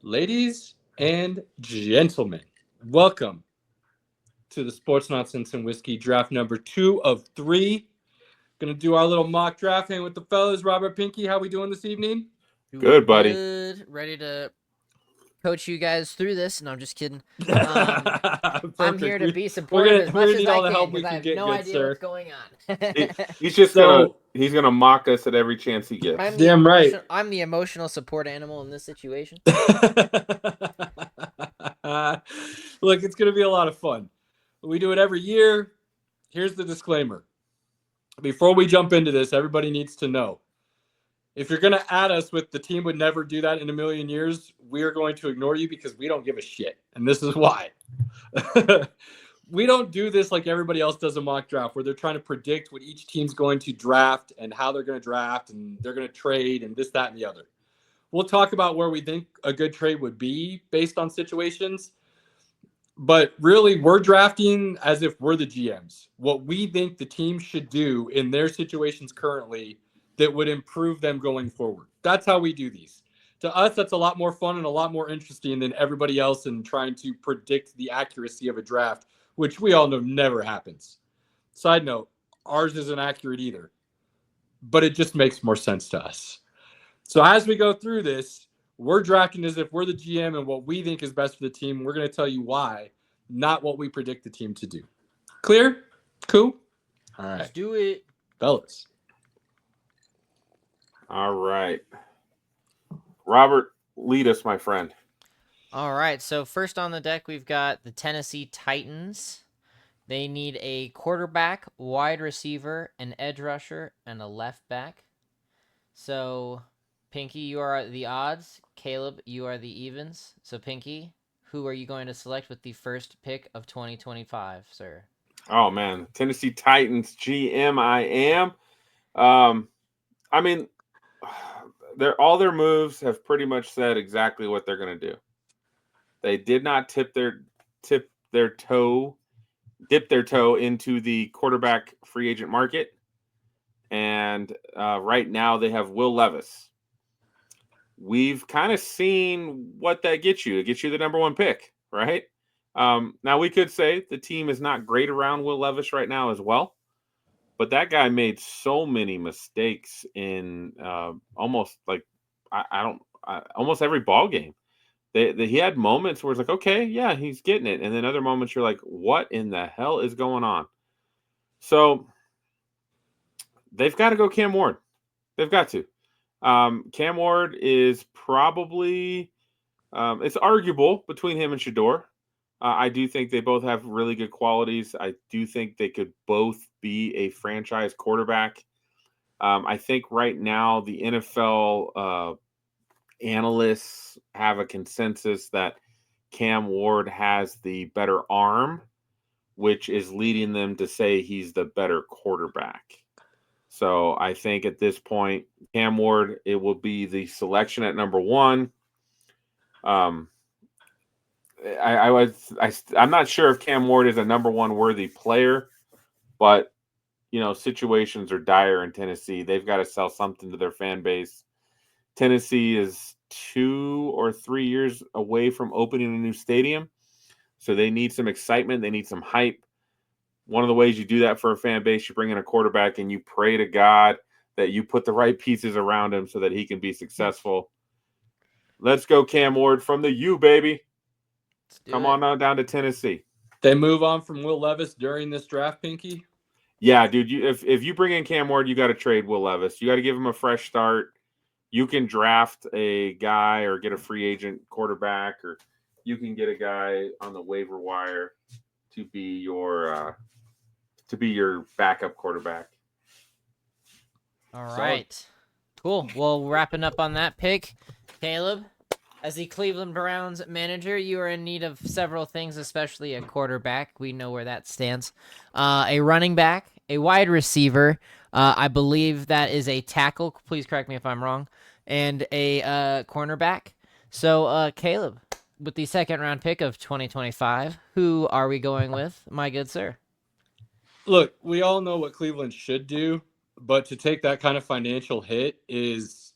Ladies and gentlemen, welcome to the Sports Nonsense and Whiskey draft number 2 of 3. Gonna do our little mock draft hang with the fellas. Robert Pinky, how we doing this evening? Doing Good, buddy. good. Ready to coach you guys through this. No, I'm just kidding. I'm Perfect. here to be We're supportive gonna as we're much gonna as need I all the can help we because I can have get, no good idea sir. what's going on. He's just So gonna mock us at every chance he gets. Damn right. I'm the emotional support animal in this situation. Look, it's gonna be a lot of fun. We do it every year. Here's the disclaimer. Before we jump into this, everybody needs to know if you're going to add us with the team would never do that in a million years, we are going to ignore you because we don't give a shit. And this is why. We don't do this like everybody else does a mock draft where they're trying to predict what each team's going to draft and how they're going to draft and they're going to trade and this, that, and the other. We'll talk about where we think a good trade would be based on situations. But really, we're drafting as if we're the GMs. What we think the team should do in their situations currently that would improve them going forward. That's how we do these. To us, that's a lot more fun and a lot more interesting than everybody else in trying to predict the accuracy of a draft, which we all know never happens. Side note, ours isn't accurate either, but it just makes more sense to us. So as we go through this, we're drafting as if we're the GM and what we think is best for the team. We're going to tell you why, not what we predict the team to do. Clear? Cool? All right. Let's do it. Fellas. All right, Robert, lead us, my friend. All right. So first on the deck, we've got the Tennessee Titans. They need a quarterback, wide receiver, an edge rusher, and a left back. So, Pinky, you are the odds. Caleb, you are the evens. So, Pinky, who are you going to select with the first pick of 2025, sir? Oh man, Tennessee Titans GM. I am. I mean, all their moves have pretty much said exactly what they're going to do. They did not dip their toe into the quarterback free agent market, and right now they have Will Levis. We've kind of seen what that gets you. It gets you the number one pick, right? Now we could say the team is not great around Will Levis right now as well, but that guy made so many mistakes in almost every ball game. He had moments where it's like, okay, yeah, he's getting it, and then other moments you're like, what in the hell is going on? So they've got to go Cam Ward. They've got to. Cam Ward is probably it's arguable between him and Shador. I do think they both have really good qualities. I do think they could both be a franchise quarterback. I think right now the NFL analysts have a consensus that Cam Ward has the better arm, which is leading them to say he's the better quarterback. So I think at this point, Cam Ward, it will be the selection at number one. I'm not sure if Cam Ward is a number one worthy player, but situations are dire in Tennessee. They've got to sell something to their fan base. Tennessee is 2 or 3 years away from opening a new stadium, so they need some excitement. They need some hype. One of the ways you do that for a fan base, you bring in a quarterback and you pray to God that you put the right pieces around him so that he can be successful. Let's go, Cam Ward, from the U, baby. Come on down to Tennessee. They move on from Will Levis during this draft, Pinky? Yeah, dude. If you bring in Cam Ward, you got to trade Will Levis. You got to give him a fresh start. You can draft a guy or get a free agent quarterback, or you can get a guy on the waiver wire to be your backup quarterback. All right. Cool. Well, wrapping up on that pick, Caleb, as the Cleveland Browns manager, you are in need of several things, especially a quarterback. We know where that stands. A running back, a wide receiver. I believe that is a tackle. Please correct me if I'm wrong. And a cornerback. So, Caleb, with the second round pick of 2025, who are we going with, my good sir? Look, we all know what Cleveland should do, but to take that kind of financial hit is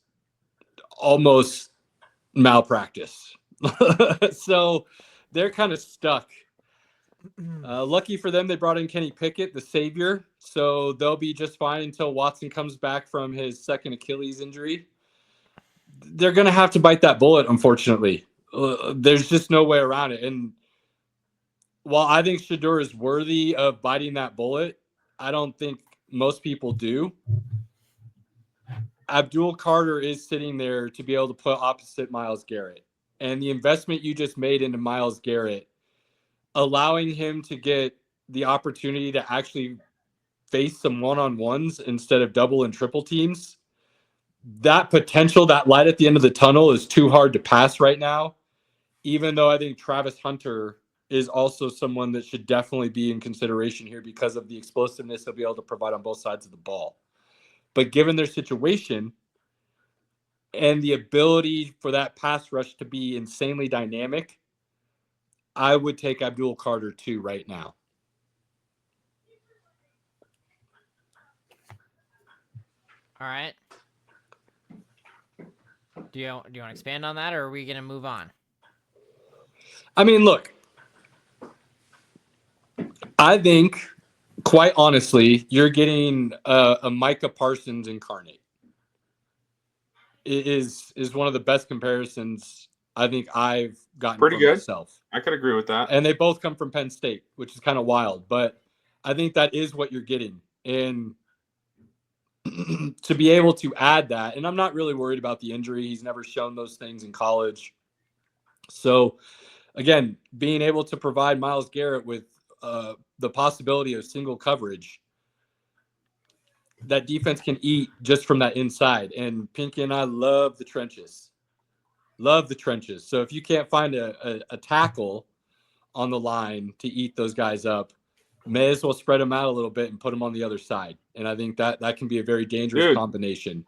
almost malpractice. So they're kind of stuck. Lucky for them, they brought in Kenny Pickett, the savior. So they'll be just fine until Watson comes back from his second Achilles injury. They're going to have to bite that bullet, unfortunately. There's just no way around it. And while I think Shedeur is worthy of biting that bullet, I don't think most people do. Abdul Carter is sitting there to be able to put opposite Myles Garrett. And the investment you just made into Myles Garrett, allowing him to get the opportunity to actually face some one-on-ones instead of double and triple teams, that potential, that light at the end of the tunnel is too hard to pass right now, even though I think Travis Hunter is also someone that should definitely be in consideration here because of the explosiveness he'll be able to provide on both sides of the ball. But given their situation and the ability for that pass rush to be insanely dynamic, I would take Abdul Carter too right now. All right. Do you want to expand on that, or are we going to move on? I mean, look, I think, quite honestly, you're getting a Micah Parsons incarnate. It is one of the best comparisons I think I've gotten Pretty for good. myself. I could agree with that. And they both come from Penn State, which is kind of wild. But I think that is what you're getting. And to be able to add that, and I'm not really worried about the injury. He's never shown those things in college. So, again, being able to provide Myles Garrett with the possibility of single coverage that defense can eat just from that inside. And Pinky and I love the trenches. Love the trenches. So if you can't find a tackle on the line to eat those guys up, may as well spread them out a little bit and put them on the other side. And I think that can be a very dangerous combination.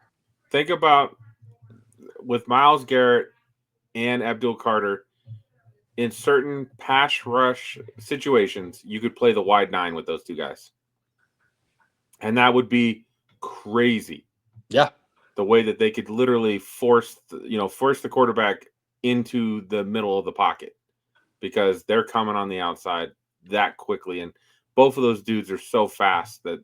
Think about with Myles Garrett and Abdul Carter, in certain pass rush situations, you could play the wide 9 with those two guys. And that would be crazy. Yeah. The way that they could literally force the quarterback into the middle of the pocket because they're coming on the outside that quickly. And both of those dudes are so fast that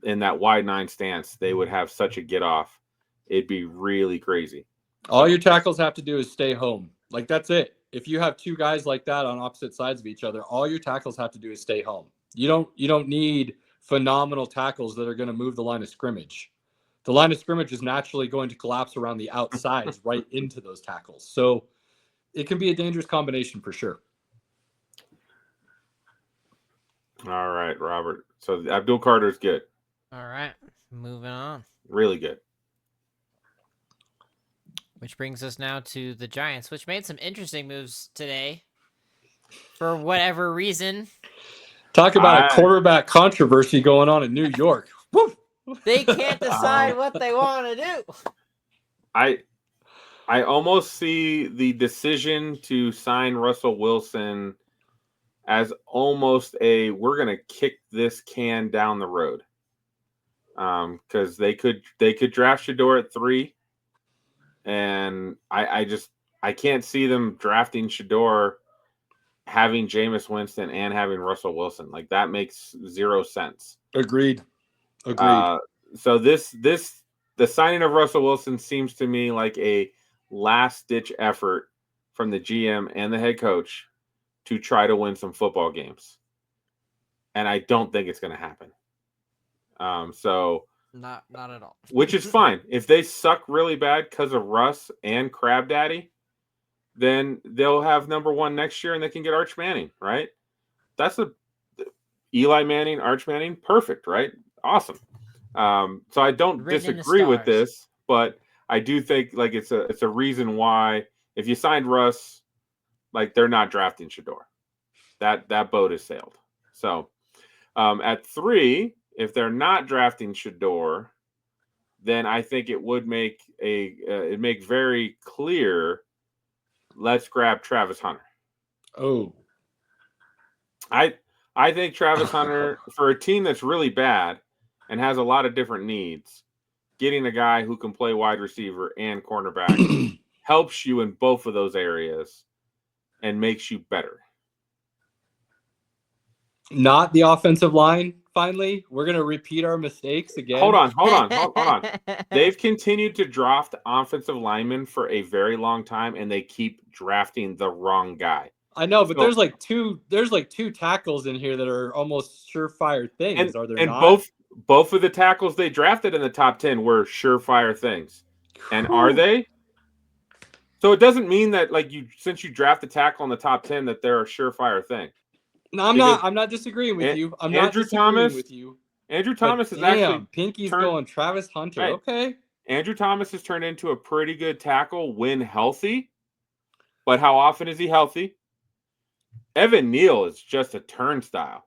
in that wide 9 stance, they would have such a get off. It'd be really crazy. All your tackles have to do is stay home. Like, that's it. If you have two guys like that on opposite sides of each other, all your tackles have to do is stay home. You don't need phenomenal tackles that are going to move the line of scrimmage. The line of scrimmage is naturally going to collapse around the outsides right into those tackles. So it can be a dangerous combination for sure. All right, Robert. So Abdul Carter's good. All right, moving on. Really good. Which brings us now to the Giants, which made some interesting moves today for whatever reason. Talk about a quarterback controversy going on in New York. Woo! They can't decide what they want to do. I almost see the decision to sign Russell Wilson as almost we're going to kick this can down the road. Because they could draft Shedeur at 3. And I can't see them drafting Shedeur, having Jameis Winston, and having Russell Wilson. Like, that makes zero sense. Agreed. So the signing of Russell Wilson seems to me like a last-ditch effort from the GM and the head coach to try to win some football games. And I don't think it's going to happen. So not at all. Which is fine. If they suck really bad because of Russ and Crab Daddy, then they'll have number 1 next year and they can get Arch Manning, right? That's Eli Manning, Arch Manning, perfect, right? Awesome. So I don't disagree with this, but I do think like it's a reason why if you signed Russ, like they're not drafting Shedeur. That boat has sailed. So at 3, if they're not drafting Shedeur, then I think it would make very clear. Let's grab Travis Hunter. Oh, I think Travis Hunter, for a team that's really bad and has a lot of different needs, getting a guy who can play wide receiver and cornerback helps you in both of those areas and makes you better. Not the offensive line. Finally, we're gonna repeat our mistakes again. Hold on. They've continued to draft offensive linemen for a very long time, and they keep drafting the wrong guy. I know, but there's like two tackles in here that are almost surefire things. Are there not? Both of the tackles they drafted in the top 10 were surefire things. And are they? So it doesn't mean that since you draft a tackle in the top 10 that they're a surefire thing. No, I'm not disagreeing with you. I'm not disagreeing with you. Andrew Thomas is Pinky's going Travis Hunter. Right. Okay. Andrew Thomas has turned into a pretty good tackle when healthy. But how often is he healthy? Evan Neal is just a turnstile.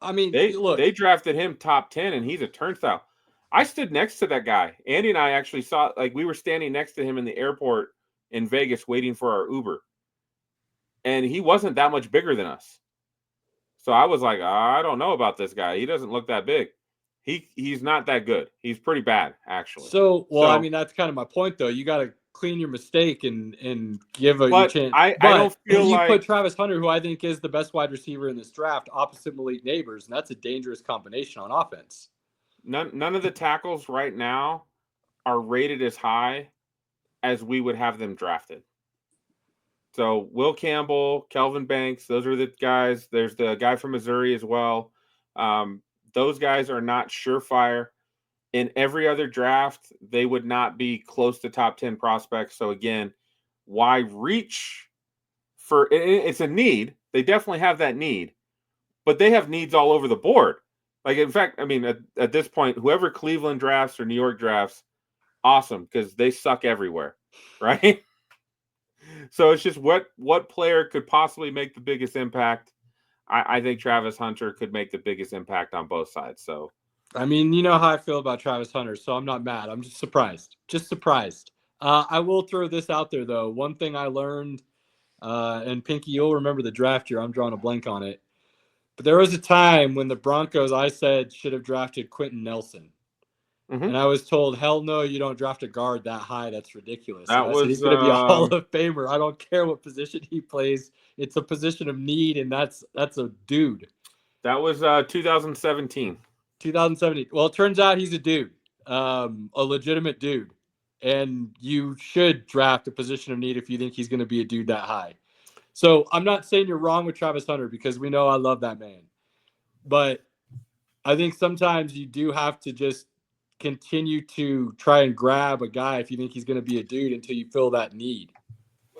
I mean, they drafted him top 10 and he's a turnstile. I stood next to that guy. Andy and I actually saw, we were standing next to him in the airport in Vegas waiting for our Uber. And he wasn't that much bigger than us. So I was like, I don't know about this guy. He doesn't look that big. He's not that good. He's pretty bad, actually. I mean, that's kind of my point, though. You got to clean your mistake and give a chance. I don't feel you put Travis Hunter, who I think is the best wide receiver in this draft, opposite Malik Neighbors, and that's a dangerous combination on offense. None of the tackles right now are rated as high as we would have them drafted. So Will Campbell, Kelvin Banks, those are the guys. There's the guy from Missouri as well. Those guys are not surefire. In every other draft, they would not be close to top 10 prospects. So again, why reach for it's a need. They definitely have that need, but they have needs all over the board. In fact, I mean, at this point, whoever Cleveland drafts or New York drafts, awesome, because they suck everywhere, right? So it's just what player could possibly make the biggest impact. I think Travis Hunter could make the biggest impact on both sides. So, I mean, you know how I feel about Travis Hunter, so I'm not mad. I'm just surprised. I will throw this out there, though. One thing I learned, and Pinky, you'll remember the draft year. I'm drawing a blank on it. But there was a time when the Broncos, I said, should have drafted Quentin Nelson. Mm-hmm. And I was told, hell no, you don't draft a guard that high. That's ridiculous. He's going to be a Hall of Famer. I don't care what position he plays. It's a position of need, and that's a dude. That was 2017. 2017. Well, it turns out he's a dude, a legitimate dude. And you should draft a position of need if you think he's going to be a dude that high. So I'm not saying you're wrong with Travis Hunter because we know I love that man. But I think sometimes you do have to just continue to try and grab a guy if you think he's going to be a dude until you fill that need.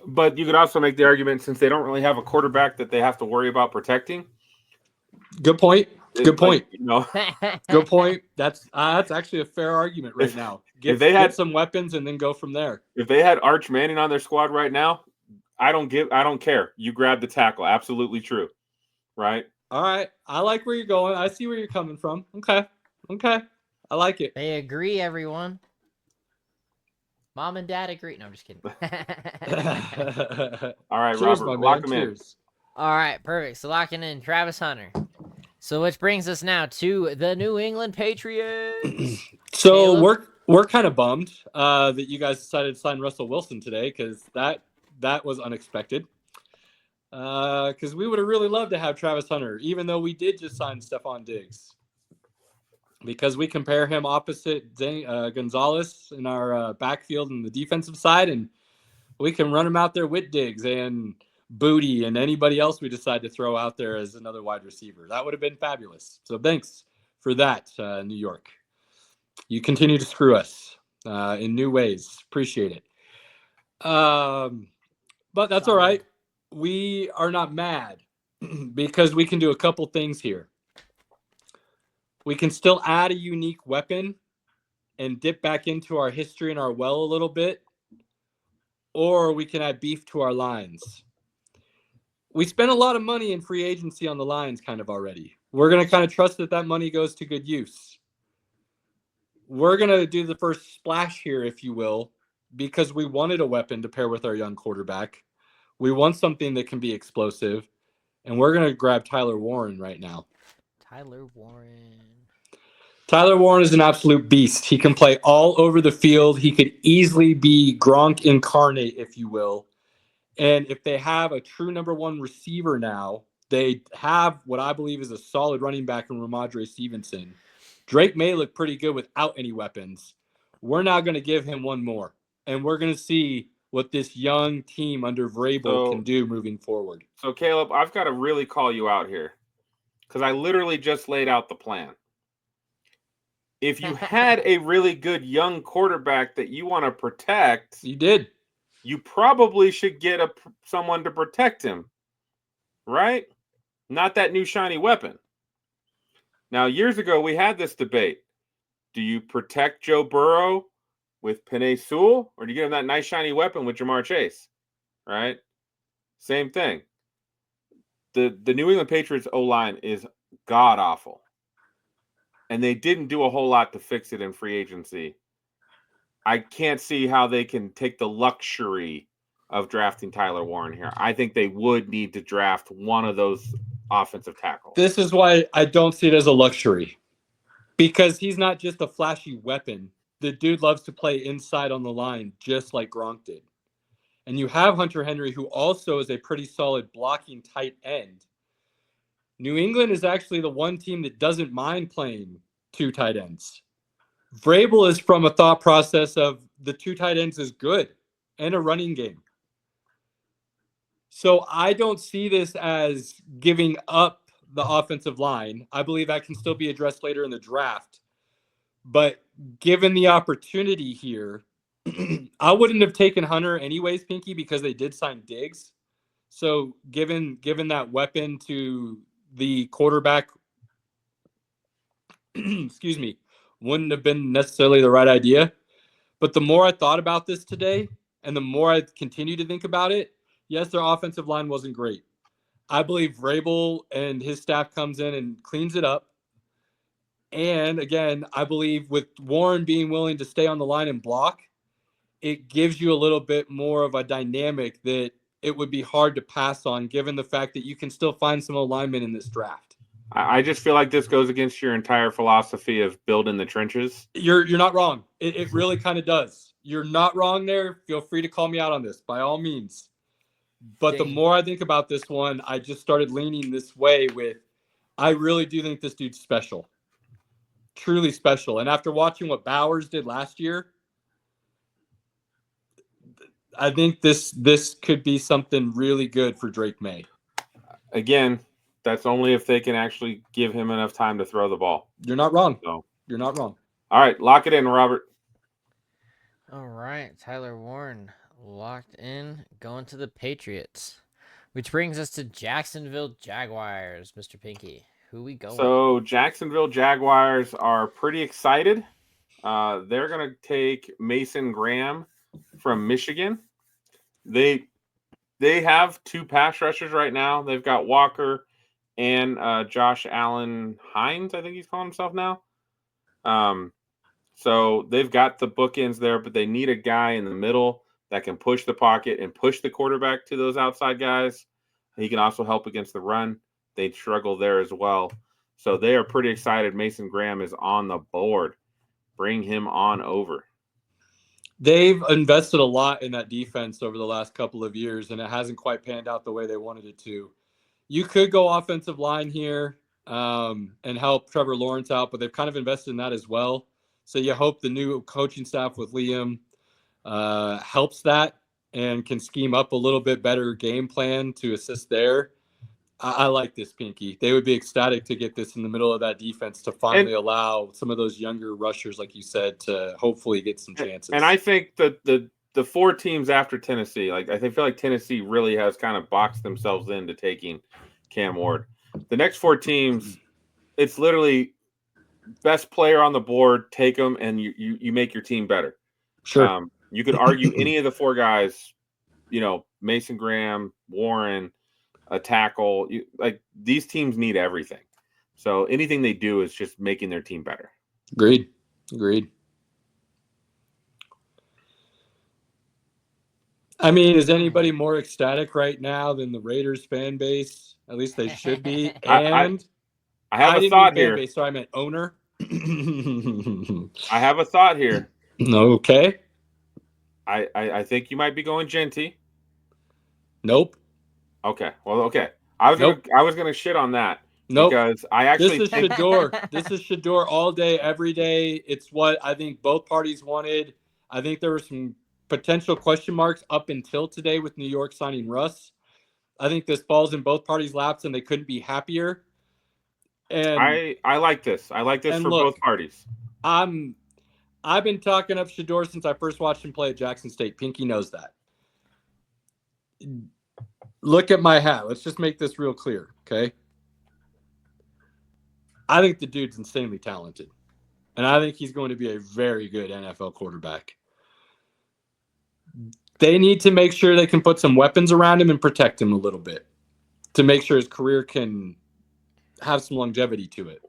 But you could also make the argument, since they don't really have a quarterback that they have to worry about protecting. Good point. Good point. Good point. That's actually a fair argument right now. Get some weapons and then go from there. If they had Arch Manning on their squad right now, I don't care. You grab the tackle. Absolutely true. Right? All right. I like where you're going. I see where you're coming from. Okay. I like it. They agree, everyone. Mom and Dad agree. No, I'm just kidding. All right, cheers, Robert, lock him in. All right, perfect. So locking in Travis Hunter. So which brings us now to the New England Patriots. So we're kind of bummed that you guys decided to sign Russell Wilson today, because that was unexpected. Because we would have really loved to have Travis Hunter, even though we did just sign Stephon Diggs. Because we compare him opposite Gonzalez in our backfield and the defensive side, and we can run him out there with Diggs and Booty and anybody else we decide to throw out there as another wide receiver. That would have been fabulous. So thanks for that, New York. You continue to screw us in new ways. Appreciate it. But that's all right. We are not mad because we can do a couple things here. We can still add a unique weapon and dip back into our history and our well a little bit, or we can add beef to our lines. We spent a lot of money in free agency on the lines kind of already. We're going to kind of trust that money goes to good use. We're going to do the first splash here, if you will, because we wanted a weapon to pair with our young quarterback. We want something that can be explosive, and we're going to grab Tyler Warren right now. Tyler Warren is an absolute beast. He can play all over the field. He could easily be Gronk incarnate, if you will. And if they have a true number one receiver now, they have what I believe is a solid running back in Ramondre Stevenson. Drake May looked pretty good without any weapons. We're now going to give him one more, and we're going to see what this young team under Vrabel can do moving forward. So, Caleb, I've got to really call you out here because I literally just laid out the plan. If you had a really good young quarterback that you want to protect, you did. You probably should get someone to protect him, right? Not that new shiny weapon. Now, years ago, we had this debate. Do you protect Joe Burrow with Penei Sewell, or do you give him that nice shiny weapon with Jamar Chase, right? Same thing. The New England Patriots O-line is god-awful, and they didn't do a whole lot to fix it in free agency. I can't see how they can take the luxury of drafting Tyler Warren here. I think they would need to draft one of those offensive tackles. This is why I don't see it as a luxury, because he's not just a flashy weapon. The dude loves to play inside on the line, just like Gronk did. And you have Hunter Henry, who also is a pretty solid blocking tight end. New England is actually the one team that doesn't mind playing two tight ends. Vrabel is from a thought process of the two tight ends is good and a running game. So I don't see this as giving up the offensive line. I believe that can still be addressed later in the draft. But given the opportunity here, I wouldn't have taken Hunter anyways, Pinky, because they did sign Diggs. So given that weapon to the quarterback, excuse me, wouldn't have been necessarily the right idea. But the more I thought about this today and the more I continue to think about it, yes, their offensive line wasn't great. I believe Vrabel and his staff comes in and cleans it up. And again, I believe with Warren being willing to stay on the line and block, it gives you a little bit more of a dynamic that it would be hard to pass on, given the fact that you can still find some alignment in this draft. I just feel like this goes against your entire philosophy of building the trenches. You're not wrong. It really kind of does. You're not wrong there. Feel free to call me out on this, by all means. But the more I think about this one, I just started leaning this way with, I really do think this dude's special. Truly special. And after watching what Bowers did last year, I think this could be something really good for Drake May. Again, that's only if they can actually give him enough time to throw the ball. You're not wrong. So. You're not wrong. All right, lock it in, Robert. All right, Tyler Warren locked in, going to the Patriots. Which brings us to Jacksonville Jaguars, Mr. Pinky. Who we going? So Jacksonville Jaguars are pretty excited. They're going to take Mason Graham from Michigan. They have two pass rushers right now. They've got Walker and Josh Allen Hines, I think he's calling himself now. So they've got the bookends there, but they need a guy in the middle that can push the pocket and push the quarterback to those outside guys. He can also help against the run. They struggle there as well. So they are pretty excited. Mason Graham is on the board. Bring him on over. They've invested a lot in that defense over the last couple of years, and it hasn't quite panned out the way they wanted it to. You could go offensive line here and help Trevor Lawrence out, but they've kind of invested in that as well. So you hope the new coaching staff with Liam helps that and can scheme up a little bit better game plan to assist there. I like this, Pinky. They would be ecstatic to get this in the middle of that defense to finally allow some of those younger rushers, like you said, to hopefully get some chances. And I think that the four teams after Tennessee, I feel like Tennessee really has kind of boxed themselves into taking Cam Ward. The next four teams, it's literally best player on the board, take them, and you make your team better. Sure. You could argue any of the four guys, Mason Graham, Warren, a tackle. These teams need everything. So anything they do is just making their team better. Agreed. I mean, is anybody more ecstatic right now than the Raiders fan base? At least they should be. And I have a thought here. Base, so I meant owner. I have a thought here. Okay. I think you might be going Genty. Nope. Okay. Well, okay. Nope. I was gonna shit on that Nope. because I This actually is think Shador. This is Shador all day, every day. It's what I think both parties wanted. I think there were some potential question marks up until today with New York signing Russ. I think this falls in both parties' laps, and they couldn't be happier. And I like this. I like this and for both look, parties. I've been talking up Shador since I first watched him play at Jackson State. Pinky knows that. Look at my hat. Let's just make this real clear, okay? I think the dude's insanely talented. And I think he's going to be a very good NFL quarterback. They need to make sure they can put some weapons around him and protect him a little bit to make sure his career can have some longevity to it.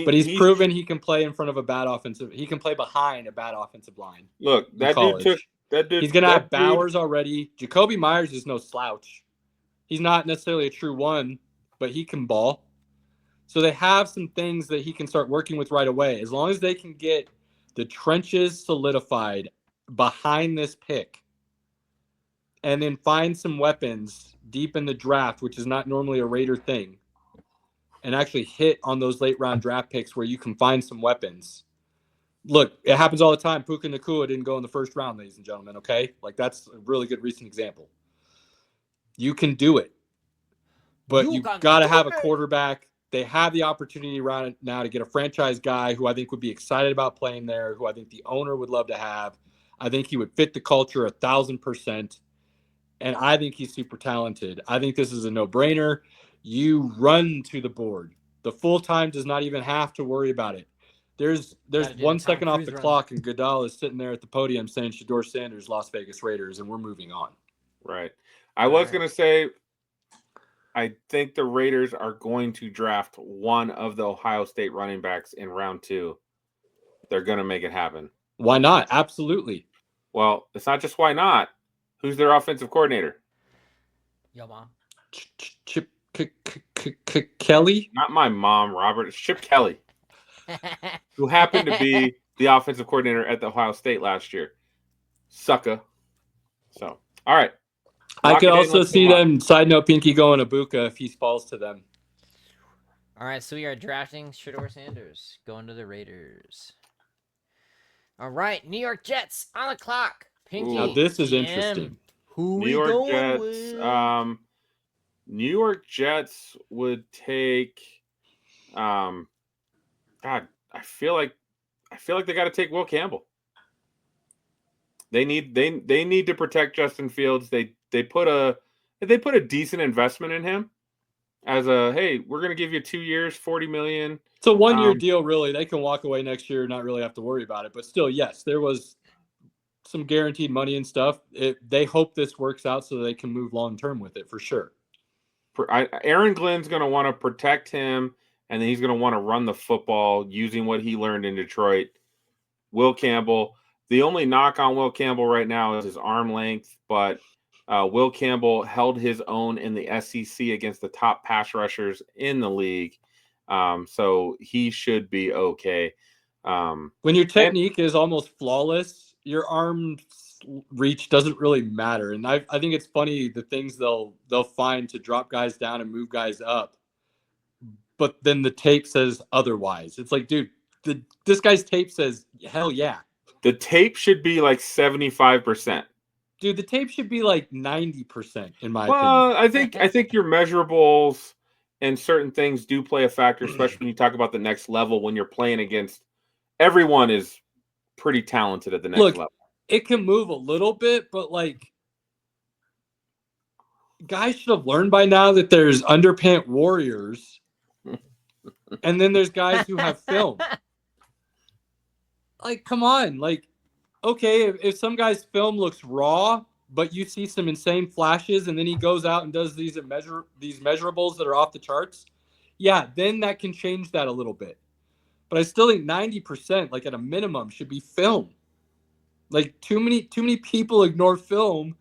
But he's proven he can play in front of a bad offensive. He can play behind a bad offensive line. Look, that college. dude took that dude. He's going to have Bowers already. Jacoby Myers is no slouch. He's not necessarily a true one, but he can ball. So they have some things that he can start working with right away. As long as they can get the trenches solidified behind this pick and then find some weapons deep in the draft, which is not normally a Raider thing, and actually hit on those late round draft picks where you can find some weapons. Look, it happens all the time. Puka Nacua didn't go in the first round, ladies and gentlemen, okay? Like, that's a really good recent example. You can do it. But you've got to have a quarterback. They have the opportunity right now to get a franchise guy who I think would be excited about playing there, who I think the owner would love to have. I think he would fit the culture 1,000%. And I think he's super talented. I think this is a no-brainer. You run to the board. The full-time does not even have to worry about it. There's 1 second off the clock, and Goodell is sitting there at the podium saying Shador Sanders, Las Vegas Raiders, and we're moving on. Right. I was going to say, I think the Raiders are going to draft one of the Ohio State running backs in round 2. They're going to make it happen. Why not? Absolutely. Well, it's not just why not. Who's their offensive coordinator? Yo, mom. Chip Kelly? Not my mom, Robert. It's Chip Kelly, who happened to be the offensive coordinator at the Ohio State last year. Sucker. So, all right. I could also see them, side note, Pinky going Ibuka if he falls to them. All right, so we are drafting Shador Sanders, going to the Raiders. All right, New York Jets on the clock. Pinky. Now this is interesting. Who we going with? New York Jets would take. God, I feel like they got to take Will Campbell. They need to protect Justin Fields. They put a decent investment in him as a, hey, we're going to give you 2 years, $40 million. It's a 1-year deal, really. They can walk away next year and not really have to worry about it. But still, yes, there was some guaranteed money and stuff. They hope this works out so they can move long term with it for sure. Aaron Glenn's going to want to protect him, and then he's going to want to run the football using what he learned in Detroit. Will Campbell. The only knock on Will Campbell right now is his arm length, but Will Campbell held his own in the SEC against the top pass rushers in the league. So he should be okay. When your technique is almost flawless, your arm reach doesn't really matter. And I think it's funny the things they'll find to drop guys down and move guys up. But then the tape says otherwise. It's like, dude, this guy's tape says, hell yeah. The tape should be like 75%. Dude, the tape should be like 90% in my opinion. Well, I think your measurables and certain things do play a factor, especially when you talk about the next level when you're playing against everyone is pretty talented at the next level. It can move a little bit, but like guys should have learned by now that there's underpant warriors and then there's guys who have film. Like, come on. Like, okay, if some guy's film looks raw, but you see some insane flashes and then he goes out and does these measurables that are off the charts, yeah, then that can change that a little bit. But I still think 90%, like at a minimum, should be film. Like too many people ignore film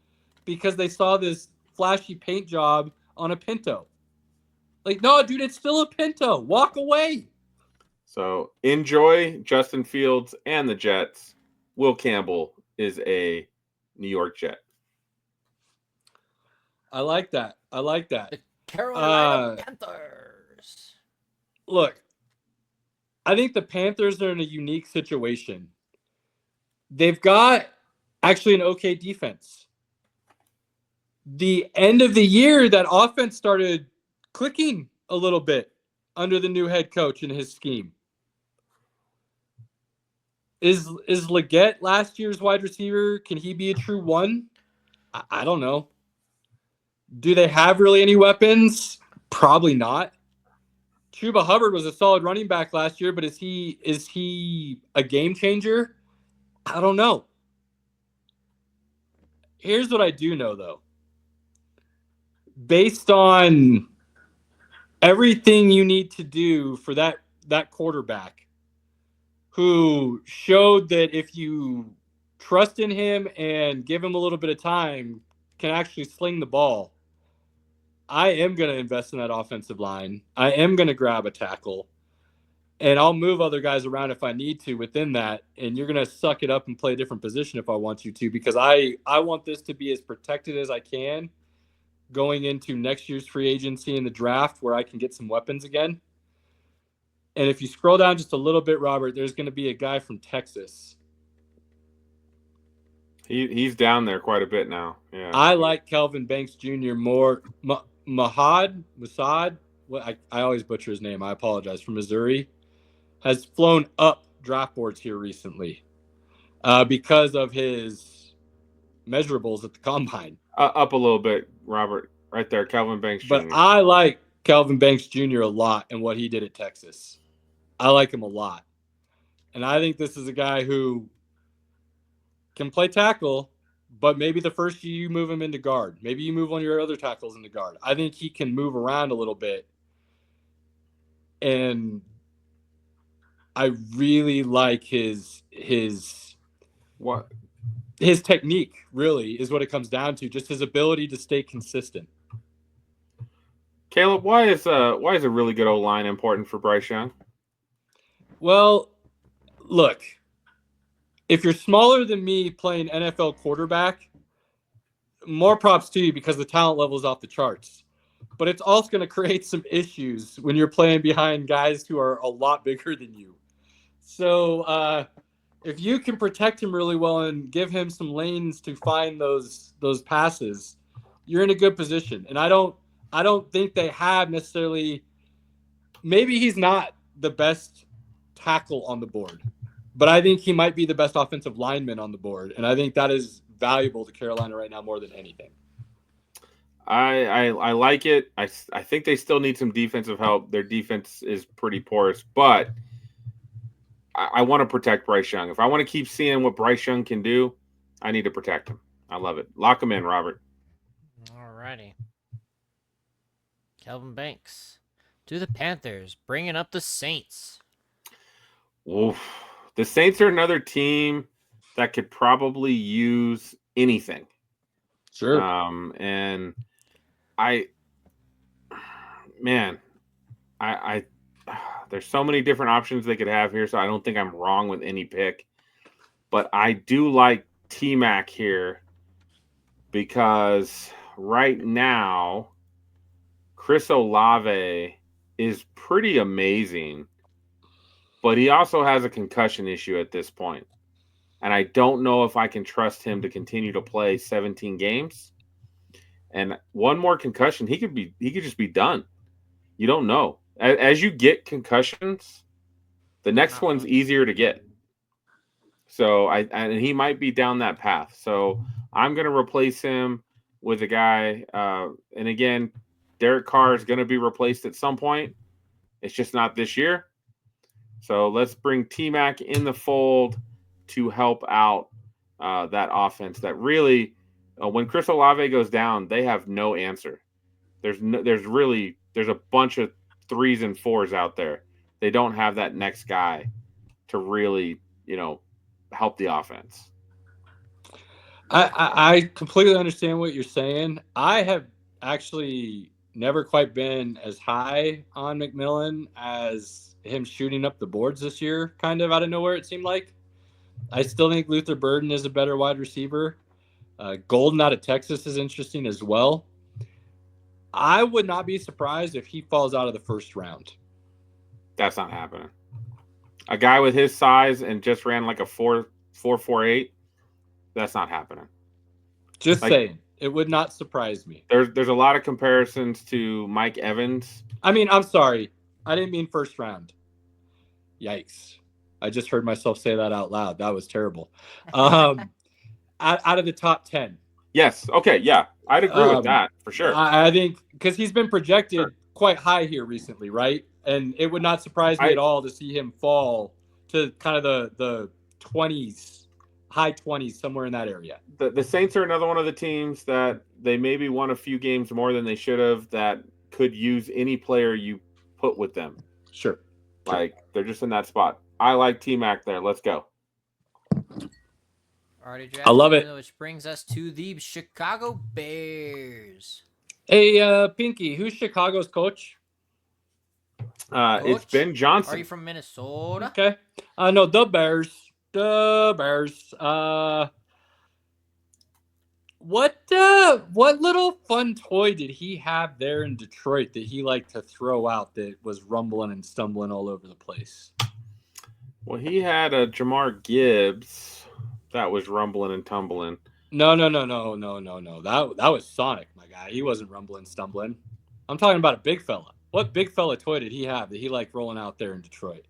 because they saw this flashy paint job on a Pinto. Like, no, dude, it's still a Pinto. Walk away. So enjoy Justin Fields and the Jets. Will Campbell is a New York Jet. I like that. I like that. The Carolina Uh, Panthers. Look, I think the Panthers are in a unique situation. They've got actually an okay defense. The end of the year, that offense started clicking a little bit under the new head coach and his scheme. Is Leggett last year's wide receiver? Can he be a true one? I don't know. Do they have really any weapons? Probably not. Chuba Hubbard was a solid running back last year, but is he a game changer? I don't know. Here's what I do know, though. Based on everything you need to do for that quarterback who showed that if you trust in him and give him a little bit of time, can actually sling the ball, I am going to invest in that offensive line. I am going to grab a tackle, and I'll move other guys around if I need to within that. And you're going to suck it up and play a different position if I want you to, because I want this to be as protected as I can going into next year's free agency and the draft, where I can get some weapons again. And if you scroll down just a little bit, Robert, there's going to be a guy from Texas. He's down there quite a bit now. Yeah, I like Kelvin Banks Jr. more. Masad, I always butcher his name. I apologize. From Missouri, has flown up draft boards here recently because of his measurables at the combine. Up a little bit, Robert. Right there, Kelvin Banks Jr. But I like Kelvin Banks Jr. a lot and what he did at Texas. I like him a lot. And I think this is a guy who can play tackle, but maybe the first year you move him into guard. Maybe you move one of your other tackles into guard. I think he can move around a little bit. And I really like his technique, really, is what it comes down to. Just his ability to stay consistent. Caleb, why is a really good O-line important for Bryce Young? Well, look, if you're smaller than me playing NFL quarterback, more props to you because the talent level is off the charts. But it's also going to create some issues when you're playing behind guys who are a lot bigger than you. So if you can protect him really well and give him some lanes to find those passes, you're in a good position. And I don't think they have necessarily. Maybe he's not the best tackle on the board, but I think he might be the best offensive lineman on the board, and I think that is valuable to Carolina right now more than anything. I like it. I think they still need some defensive help. Their defense is pretty porous, but I want to protect Bryce Young. If I want to keep seeing what Bryce Young can do, I need to protect him. I love it. Lock him in, Robert. All righty. Kelvin Banks to the Panthers, bringing up the Saints. Oof. The Saints are another team that could probably use anything. Sure. And there's so many different options they could have here, so I don't think I'm wrong with any pick. But I do like T-Mac here because right now, Chris Olave is pretty amazing, but he also has a concussion issue at this point. And I don't know if I can trust him to continue to play 17 games. And one more concussion, he could just be done. You don't know. As you get concussions, the next one's easier to get. So and he might be down that path. So I'm going to replace him with a guy. And again, Derek Carr is going to be replaced at some point. It's just not this year. So let's bring T-Mac in the fold to help out that offense that really, when Chris Olave goes down, they have no answer. There's a bunch of 3s and 4s out there. They don't have that next guy to really, help the offense. I completely understand what you're saying. I have actually never quite been as high on McMillan as him shooting up the boards this year, kind of out of nowhere, it seemed like. I still think Luther Burden is a better wide receiver. Golden out of Texas is interesting as well. I would not be surprised if he falls out of the first round. That's not happening. A guy with his size and just ran like a 4.48. That's not happening. Just saying, it would not surprise me. There's a lot of comparisons to Mike Evans. I mean, I'm sorry. I didn't mean first round. Yikes. I just heard myself say that out loud. That was terrible. Out of the top 10. Yes. Okay. Yeah. I'd agree with that for sure. I think because he's been projected quite high here recently, right? And it would not surprise me at all to see him fall to kind of the 20s, high 20s, somewhere in that area. The Saints are another one of the teams that they maybe won a few games more than they should have that could use any player you put with them. Sure. Like, they're just in that spot. I like T-Mac there. Let's go. Already I love it. Which brings us to the Chicago Bears. Hey, Pinky, who's Chicago's coach? It's Ben Johnson. Are you from Minnesota? Okay. No, the Bears. The Bears. What little fun toy did he have there in Detroit that he liked to throw out that was rumbling and stumbling all over the place? Well, he had a Jamar Gibbs that was rumbling and tumbling. No. That was Sonic, my guy. He wasn't rumbling, stumbling. I'm talking about a big fella. What big fella toy did he have that he liked rolling out there in Detroit?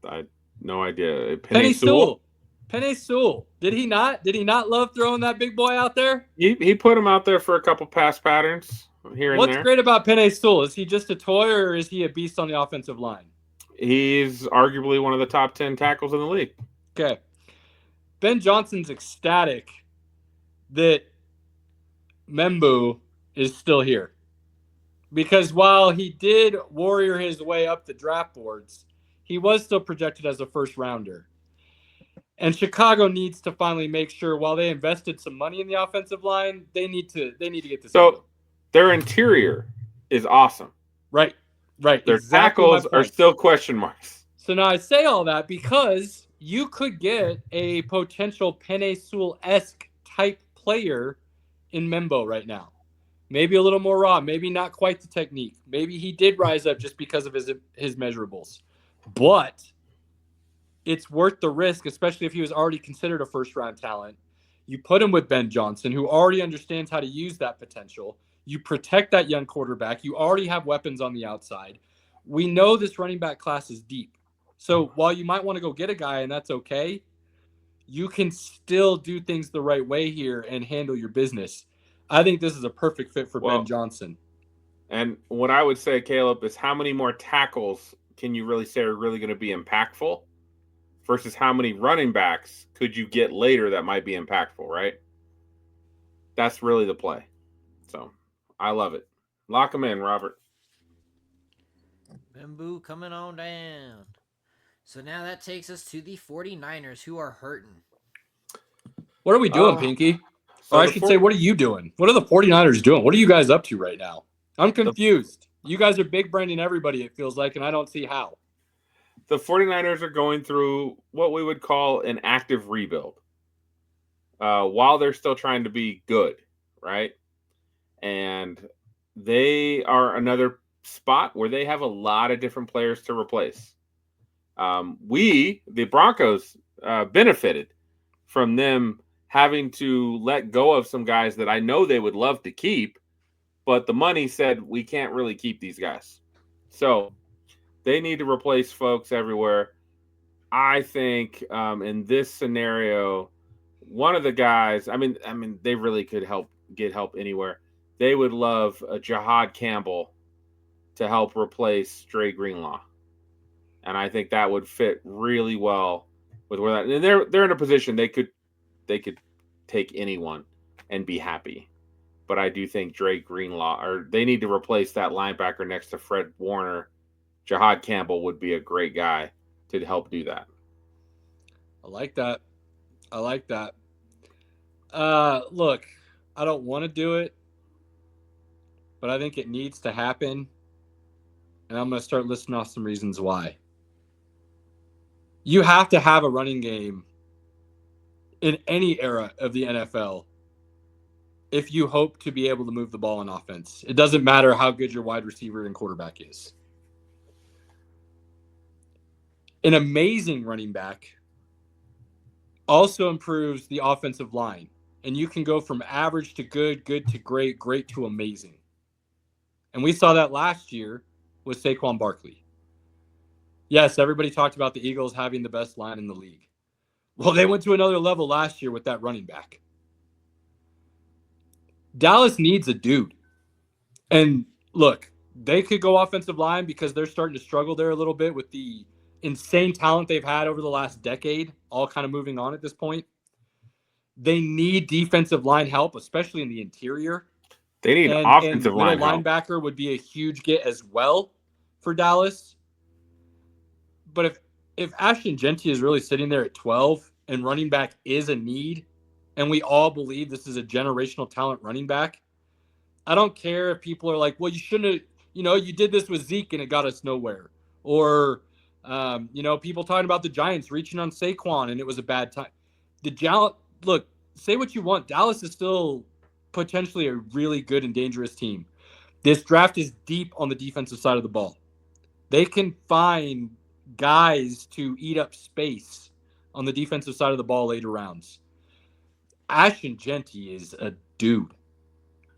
I no idea. Penny Sewell. Penny Sewell. Did he not love throwing that big boy out there? He put him out there for a couple pass patterns here and there. What's great about Penny Sewell? Is he just a toy or is he a beast on the offensive line? He's arguably one of the top 10 tackles in the league. Okay. Ben Johnson's ecstatic that Membu is still here. Because while he did warrior his way up the draft boards, he was still projected as a first rounder. And Chicago needs to finally make sure, while they invested some money in the offensive line, they need to get this. So their interior is awesome. Right. Their tackles are still question marks. So now I say all that because you could get a potential Penei Sewell-esque type player in Membo right now. Maybe a little more raw, maybe not quite the technique. Maybe he did rise up just because of his measurables. But it's worth the risk, especially if he was already considered a first-round talent. You put him with Ben Johnson, who already understands how to use that potential. You protect that young quarterback. You already have weapons on the outside. We know this running back class is deep. So while you might want to go get a guy, and that's okay, you can still do things the right way here and handle your business. I think this is a perfect fit for Ben Johnson. And what I would say, Caleb, is how many more tackles can you really say are really going to be impactful versus how many running backs could you get later that might be impactful, right? That's really the play. So I love it. Lock them in, Robert. Bamboo coming on down. So now that takes us to the 49ers, who are hurting. What are we doing, Pinky? Or I should say, what are you doing? What are the 49ers doing? What are you guys up to right now? I'm confused. You guys are big branding everybody, it feels like, and I don't see how. The 49ers are going through what we would call an active rebuild while they're still trying to be good, right? And they are another spot where they have a lot of different players to replace. The Broncos, benefited from them having to let go of some guys that I know they would love to keep, but the money said we can't really keep these guys. So they need to replace folks everywhere. I think in this scenario, one of the guys, I mean, they really could get help anywhere. They would love a Jahad Campbell to help replace Dre Greenlaw. And I think that would fit really well with where that, and they're in a position they could take anyone and be happy. But I do think Dre Greenlaw, or they need to replace that linebacker next to Fred Warner. Jahad Campbell would be a great guy to help do that. I like that. Look, I don't want to do it, but I think it needs to happen. And I'm going to start listing off some reasons why. You have to have a running game in any era of the NFL if you hope to be able to move the ball on offense. It doesn't matter how good your wide receiver and quarterback is. An amazing running back also improves the offensive line. And you can go from average to good, good to great, great to amazing. And we saw that last year with Saquon Barkley. Yes, everybody talked about the Eagles having the best line in the league. Well, they went to another level last year with that running back. Dallas needs a dude. And look, they could go offensive line because they're starting to struggle there a little bit with the insane talent they've had over the last decade, all kind of moving on at this point. They need defensive line help, especially in the interior. They need and offensive middle line help. linebacker would be a huge get as well for Dallas. But if Ashton Jeanty is really sitting there at 12 and running back is a need, and we all believe this is a generational talent running back, I don't care if people are like, well, you shouldn't have, you did this with Zeke and it got us nowhere. Or, people talking about the Giants reaching on Saquon and it was a bad time. Look, say what you want. Dallas is still potentially a really good and dangerous team. This draft is deep on the defensive side of the ball. They can find guys to eat up space on the defensive side of the ball later rounds. Ashton Jeanty is a dude.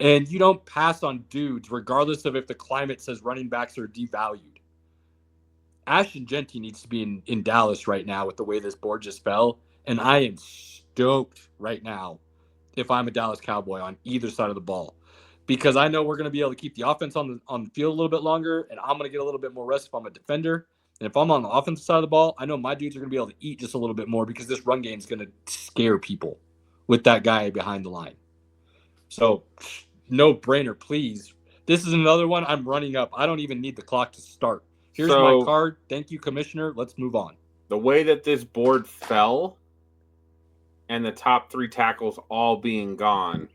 And you don't pass on dudes regardless of if the climate says running backs are devalued. Ashton Jeanty needs to be in Dallas right now with the way this board just fell. And I am stoked right now if I'm a Dallas Cowboy on either side of the ball. Because I know we're going to be able to keep the offense on the field a little bit longer, and I'm going to get a little bit more rest if I'm a defender. And if I'm on the offensive side of the ball, I know my dudes are going to be able to eat just a little bit more because this run game is going to scare people with that guy behind the line. So, no brainer, please. This is another one I'm running up. I don't even need the clock to start. Here's my card. Thank you, Commissioner. Let's move on. The way that this board fell and the top 3 tackles all being gone,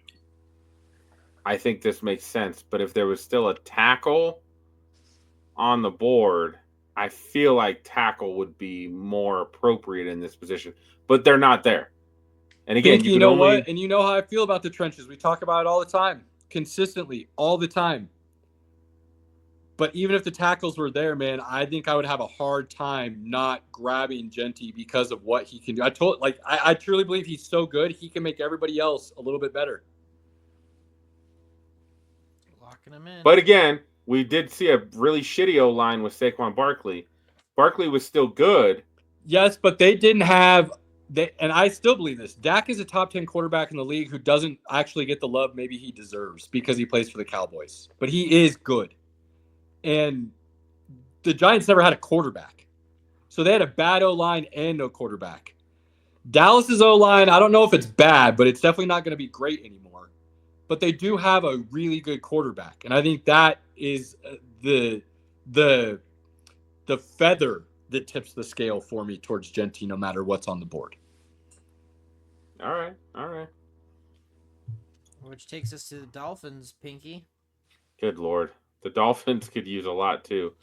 I think this makes sense. But if there was still a tackle on the board, I feel like tackle would be more appropriate in this position. But they're not there. And again, Pinky, you know what? And you know how I feel about the trenches. We talk about it all the time, consistently, all the time. But even if the tackles were there, man, I think I would have a hard time not grabbing Jeanty because of what he can do. I truly believe he's so good, he can make everybody else a little bit better. Locking him in. But again, we did see a really shitty O-line with Saquon Barkley. Barkley was still good. Yes, but they didn't have and I still believe this. Dak is a top 10 quarterback in the league who doesn't actually get the love maybe he deserves because he plays for the Cowboys. But he is good. And the Giants never had a quarterback. So they had a bad O-line and no quarterback. Dallas's O-line, I don't know if it's bad, but it's definitely not going to be great anymore. But they do have a really good quarterback. And I think that is the feather that tips the scale for me towards Jeanty no matter what's on the board. All right. Which takes us to the Dolphins, Pinky. Good Lord. The Dolphins could use a lot too.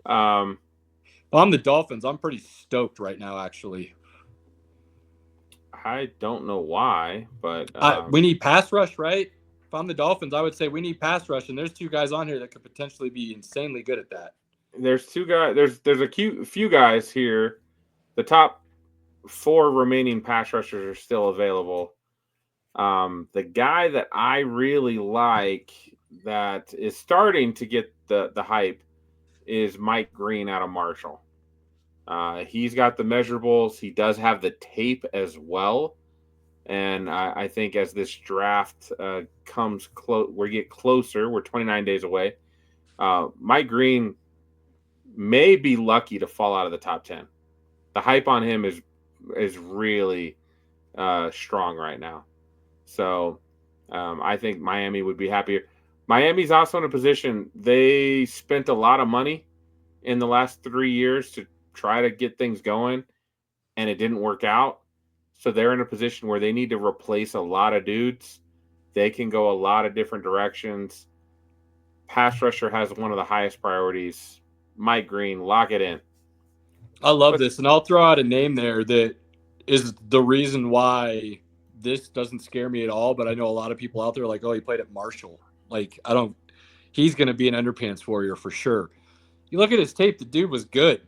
I'm the Dolphins. I'm pretty stoked right now, actually. I don't know why, but we need pass rush, right? If I'm the Dolphins, I would say we need pass rush, and there's 2 guys on here that could potentially be insanely good at that. There's 2 guys. There's a few guys here. The top 4 remaining pass rushers are still available. The guy that I really like that is starting to get the hype is Mike Green out of Marshall. He's got the measurables. He does have the tape as well. And I think as this draft comes close, we get closer. We're 29 days away. Mike Green may be lucky to fall out of the top 10. The hype on him is really strong right now. So I think Miami would be happier. Miami's also in a position, they spent a lot of money in the last 3 years to try to get things going, and it didn't work out. So they're in a position where they need to replace a lot of dudes. They can go a lot of different directions. Pass rusher has one of the highest priorities. Mike Green, lock it in. I love this, and I'll throw out a name there that is the reason why this doesn't scare me at all, but I know a lot of people out there are like, oh, he played at Marshall. Like, he's going to be an underpants warrior for sure. You look at his tape, the dude was good.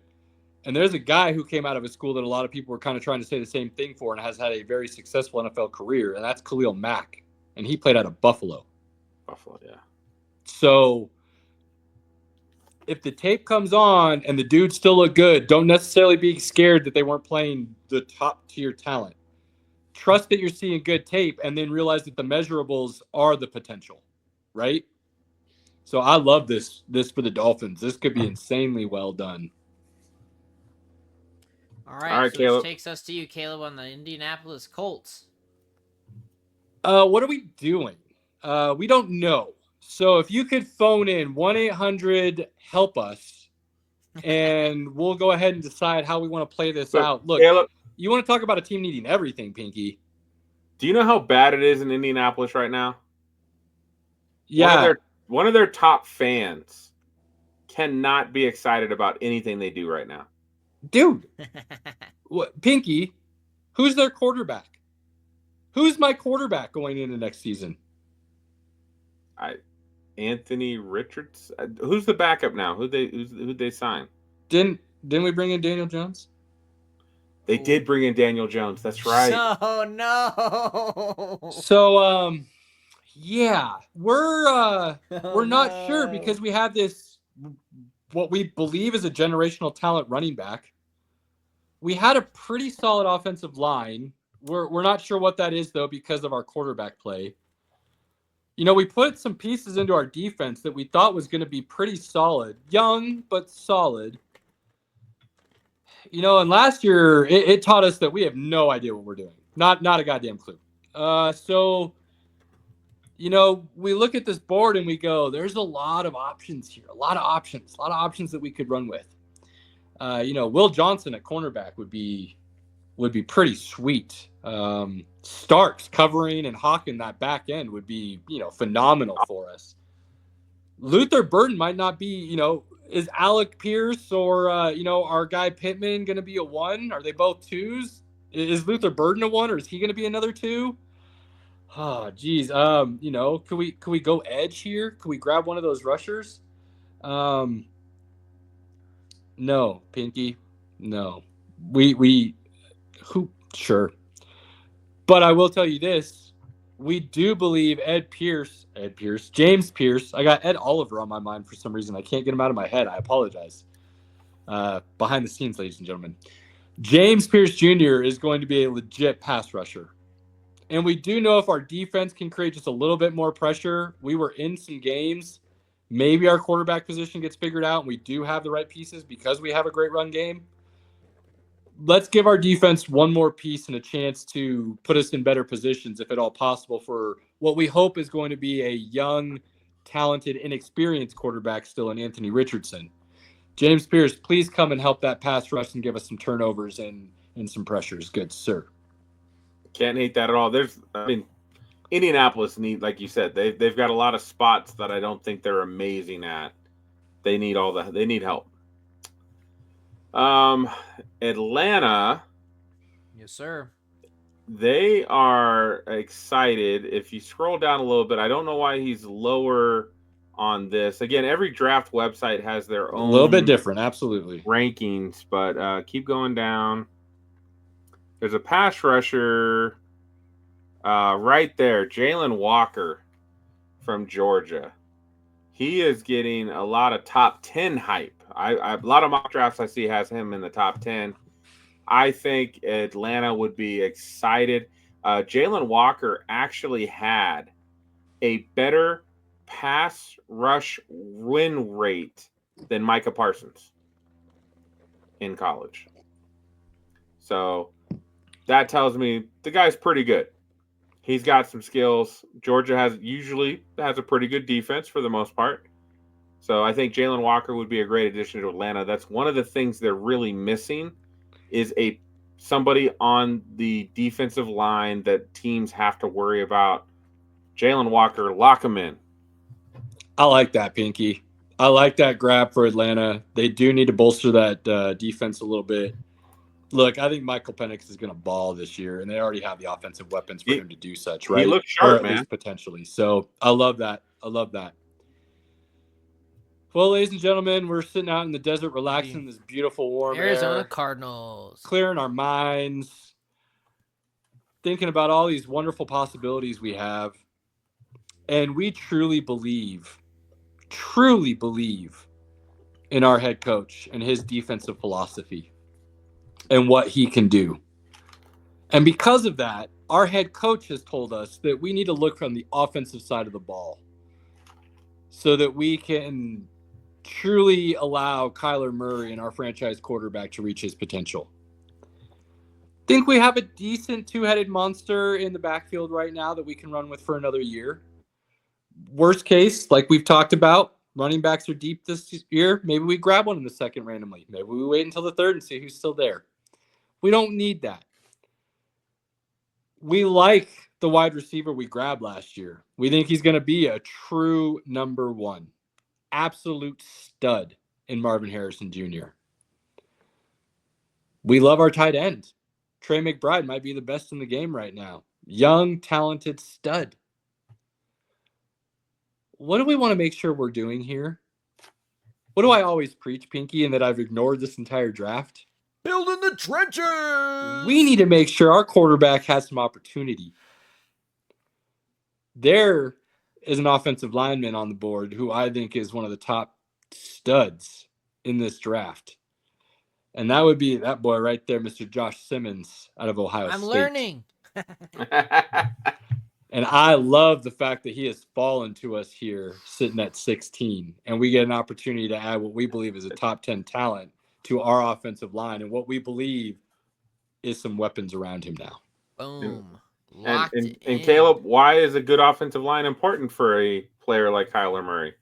And there's a guy who came out of a school that a lot of people were kind of trying to say the same thing for and has had a very successful NFL career, and that's Khalil Mack. And he played out of Buffalo. Buffalo, yeah. So if the tape comes on and the dudes still look good, don't necessarily be scared that they weren't playing the top tier talent. Trust that you're seeing good tape and then realize that the measurables are the potential, right? So I love this for the Dolphins. This could be insanely well done. All right, All right, so Caleb. this takes us to you, Caleb, on the Indianapolis Colts. What are we doing? We don't know. So if you could phone in 1-800-HELP-US, and we'll go ahead and decide how we want to play this out. Look, Caleb, you want to talk about a team needing everything, Pinky. do you know how bad it is in Indianapolis right now? Yeah. One of their top fans cannot be excited about anything they do right now. Dude, Pinky, who's their quarterback? Who's my quarterback going into next season? Anthony Richards. Who's the backup now? Who'd they sign? Didn't we bring in Daniel Jones? They did bring in Daniel Jones. That's right. Oh no. So yeah, we're not sure because we have this what we believe is a generational talent running back. We had a pretty solid offensive line. We're not sure what that is though because of our quarterback play. You know, we put some pieces into our defense that we thought was going to be pretty solid. Young, but solid. You know, and last year, it taught us that we have no idea what we're doing. Not a goddamn clue. So, you know, we look at this board and we go, there's a lot of options here. A lot of options that we could run with. You know, Will Johnson at cornerback would be pretty sweet. Starks covering and hawking that back end would be, you know, phenomenal for us. Luther Burden might not be, you know, is Alec Pierce or, you know, our guy Pittman going to be a 1? Are they both 2s? Is Luther Burden a 1 or is he going to be another 2? Oh, geez. You know, could we go edge here? Could we grab one of those rushers? No, Pinky. No. Sure. But I will tell you this. We do believe James Pierce. I got Ed Oliver on my mind for some reason. I can't get him out of my head. I apologize. Behind the scenes, ladies and gentlemen. James Pierce Jr. is going to be a legit pass rusher. And we do know if our defense can create just a little bit more pressure. We were in some games. Maybe our quarterback position gets figured out and we do have the right pieces because we have a great run game. Let's give our defense one more piece and a chance to put us in better positions, if at all possible, for what we hope is going to be a young, talented, inexperienced quarterback still in Anthony Richardson. James Pierce, please come and help that pass rush and give us some turnovers and some pressures. Good, sir. Can't hate that at all. Indianapolis need, like you said, they've got a lot of spots that I don't think they're amazing at. They need help. Atlanta. Yes, sir. They are excited. If you scroll down a little bit, I don't know why he's lower on this. Again, every draft website has their own a little bit different, absolutely, rankings, but keep going down. There's a pass rusher right there, Jalen Walker from Georgia. He is getting a lot of top 10 hype. A lot of mock drafts I see has him in the top 10. I think Atlanta would be excited. Jalen Walker actually had a better pass rush win rate than Micah Parsons in college. So that tells me the guy's pretty good. He's got some skills. Georgia usually has a pretty good defense for the most part. So I think Jalen Walker would be a great addition to Atlanta. That's one of the things they're really missing is somebody on the defensive line that teams have to worry about. Jalen Walker, lock him in. I like that, Pinky. I like that grab for Atlanta. They do need to bolster that defense a little bit. Look, I think Michael Penix is going to ball this year, and they already have the offensive weapons for him to do such, right? He looks Or sharp, at man. least potentially. So I love that. I love that. Well, ladies and gentlemen, we're sitting out in the desert, relaxing in this beautiful warm Arizona air, Cardinals. clearing our minds, thinking about all these wonderful possibilities we have. And we truly believe in our head coach and his defensive philosophy and what he can do. And because of that, our head coach has told us that we need to look from the offensive side of the ball so that we can truly allow Kyler Murray and our franchise quarterback to reach his potential. Think we have a decent two-headed monster in the backfield right now that we can run with for another year. Worst case, like we've talked about, running backs are deep this year. Maybe we grab one in the second randomly. Maybe we wait until the third and see who's still there. We don't need that. We like the wide receiver we grabbed last year. We think he's going to be a true number one. Absolute stud in Marvin Harrison Jr. We love our tight end. Trey McBride might be the best in the game right now. Young, talented stud. What do we want to make sure we're doing here? What do I always preach, Pinky, and that I've ignored this entire draft? Building the trenches. We need to make sure our quarterback has some opportunity. There is an offensive lineman on the board who I think is one of the top studs in this draft. And that would be that boy right there, Mr. Josh Simmons out of Ohio State. I'm learning. And I love the fact that he has fallen to us here sitting at 16. And we get an opportunity to add what we believe is a top 10 talent to our offensive line and what we believe is some weapons around him now. Boom. And Caleb, why is a good offensive line important for a player like Kyler Murray?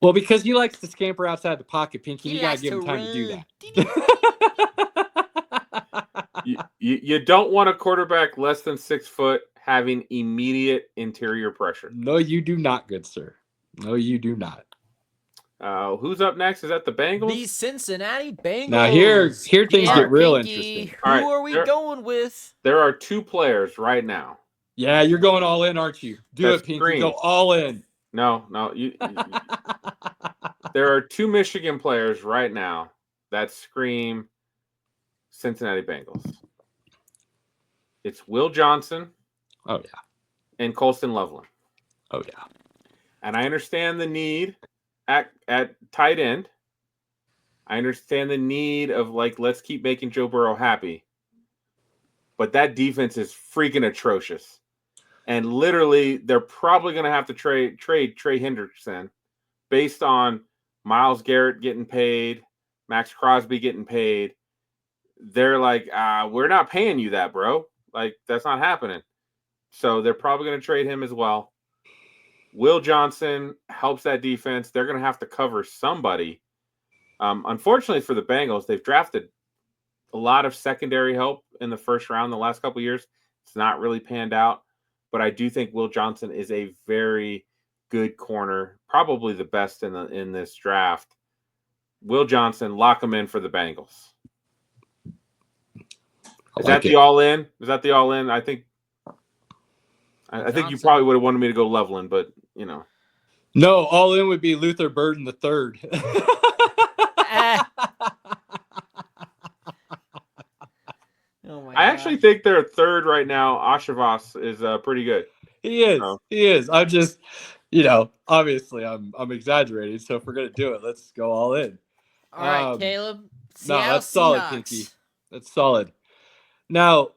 Well, because he likes to scamper outside the pocket, Pinky. He You got likes to give him to time to do run. that. You don't want a quarterback less than 6 foot having immediate interior pressure. No, you do not, good sir. No, you do not. Who's up next? Is that the Bengals? The Cincinnati Bengals. Now here things Yeah, get real Pinky, interesting. Who All right, are we going with? There are 2 players right now. Yeah, you're going all in, aren't you? Do That's it, Pinky. green. Go all in. No. There are 2 Michigan players right now that scream Cincinnati Bengals. It's Will Johnson. Oh, yeah. And Colston Loveland. Oh, yeah. And I understand the need at tight end. I understand the need of, like, let's keep making Joe Burrow happy. But that defense is freaking atrocious. And literally, they're probably going to have to trade Trey Hendrickson based on Myles Garrett getting paid, Max Crosby getting paid. They're like, we're not paying you that, bro. Like, that's not happening. So they're probably going to trade him as well. Will Johnson helps that defense. They're going to have to cover somebody. Unfortunately for the Bengals, they've drafted a lot of secondary help in the first round the last couple of years. It's not really panned out. But I do think Will Johnson is a very good corner, probably the best in this draft. Will Johnson, lock him in for the Bengals. Is that the all in? Is that the all in? I think you probably would have wanted me to go Loveland, but you know. No, all in would be Luther Burden the third. Oh my I actually think they're third right now. Ashavas is pretty good. He is. So. He is. I'm just, obviously I'm exaggerating. So if we're gonna do it, let's go all in. All right, Caleb. No, that's solid, Seahawks. Pinky. That's solid. Now,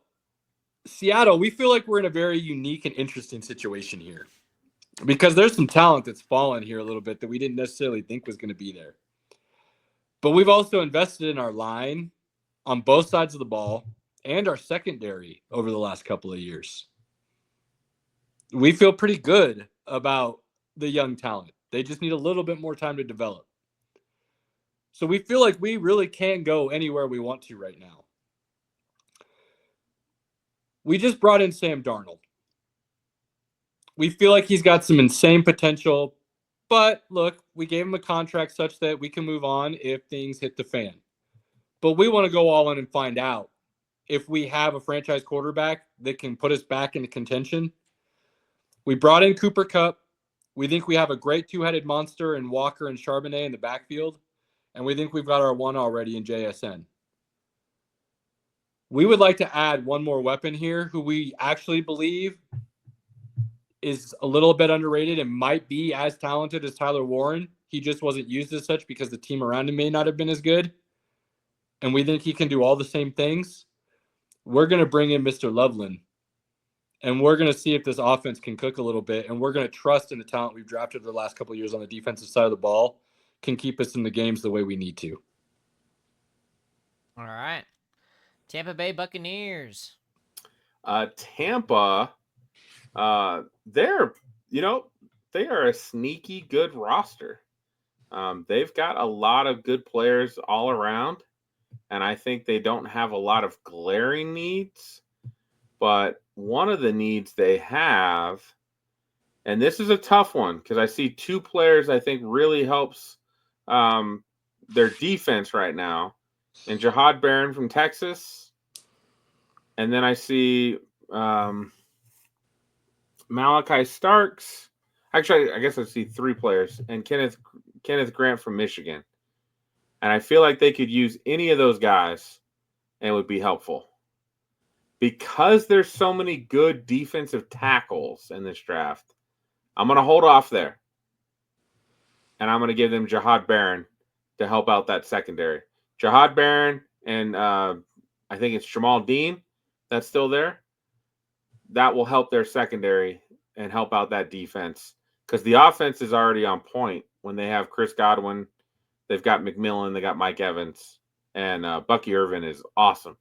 Seattle, we feel like we're in a very unique and interesting situation here because there's some talent that's fallen here a little bit that we didn't necessarily think was going to be there. But we've also invested in our line on both sides of the ball and our secondary over the last couple of years. We feel pretty good about the young talent. They just need a little bit more time to develop. So we feel like we really can go anywhere we want to right now. We just brought in Sam Darnold. We feel like he's got some insane potential, but look, we gave him a contract such that we can move on if things hit the fan. But we want to go all in and find out if we have a franchise quarterback that can put us back into contention. We brought in Cooper Kupp. We think we have a great two-headed monster in Walker and Charbonnet in the backfield. And we think we've got our one already in JSN. We would like to add one more weapon here who we actually believe is a little bit underrated and might be as talented as Tyler Warren. He just wasn't used as such because the team around him may not have been as good. And we think he can do all the same things. We're going to bring in Mr. Loveland. And we're going to see if this offense can cook a little bit. And we're going to trust in the talent we've drafted the last couple of years on the defensive side of the ball can keep us in the games the way we need to. All right. Tampa Bay Buccaneers. Tampa, they are a sneaky good roster. They've got a lot of good players all around, and I think they don't have a lot of glaring needs. But one of the needs they have, and this is a tough one because I see two players I think really helps their defense right now, and Jahad Barron from Texas, and then I see Malachi Starks. Actually, I guess I see three players, and Kenneth Grant from Michigan. And I feel like they could use any of those guys and it would be helpful. Because there's so many good defensive tackles in this draft, I'm going to hold off there. And I'm going to give them Jahad Barron to help out that secondary. Jahad Barron and I think it's Jamal Dean that's still there. That will help their secondary and help out that defense. Because the offense is already on point when they have Chris Godwin. They've got McMillan. They got Mike Evans. And Bucky Irvin is awesome.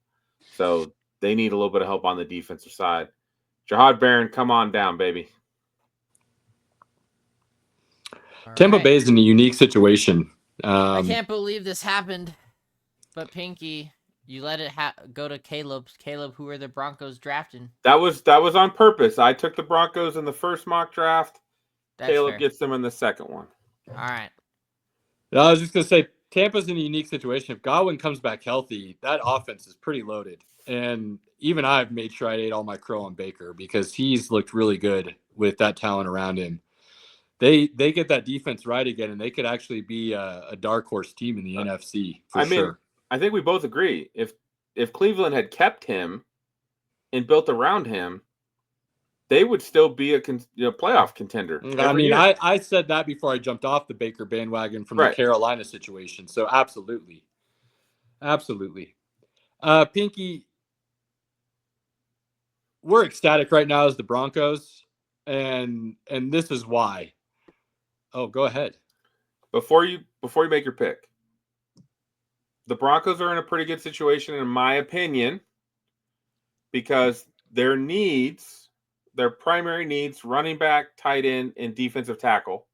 So they need a little bit of help on the defensive side. Jahad Barron, come on down, baby. Tampa Bay is in a unique situation. I can't believe this happened. But Pinky, you let it go to Caleb. Caleb, who are the Broncos drafting? That was on purpose. I took the Broncos in the first mock draft. That's Caleb fair. gets them in the second one. All right. I was just going to say, Tampa's in a unique situation. If Godwin comes back healthy, that offense is pretty loaded. And even I've made sure I ate all my crow on Baker because he's looked really good with that talent around him. They get that defense right again, and they could actually be a dark horse team in the NFC for sure. I think we both agree. If Cleveland had kept him and built around him, they would still be a playoff contender. I mean, I said that before I jumped off the Baker bandwagon from the Carolina situation. So absolutely. Absolutely. Pinky, we're ecstatic right now as the Broncos, and this is why. Oh, go ahead. Before you make your pick, the Broncos are in a pretty good situation, in my opinion, because their primary needs, running back, tight end, and defensive tackle,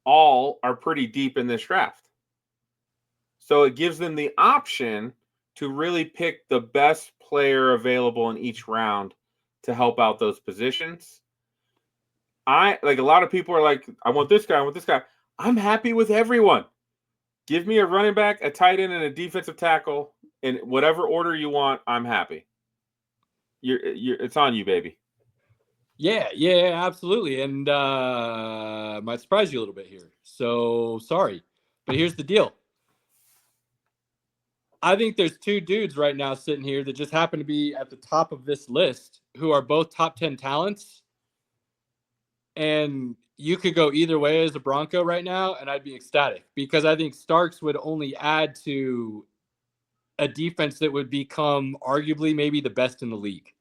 all are pretty deep in this draft. So it gives them the option to really pick the best player available in each round to help out those positions. A lot of people are like, I want this guy, I'm happy with everyone. Give me a running back, a tight end, and a defensive tackle in whatever order you want. I'm happy. It's on you, baby. Yeah, absolutely. And might surprise you a little bit here. So sorry. But here's the deal. I think there's two dudes right now sitting here that just happen to be at the top of this list who are both top 10 talents. And you could go either way as a Bronco right now, and I'd be ecstatic because I think Starks would only add to a defense that would become arguably maybe the best in the league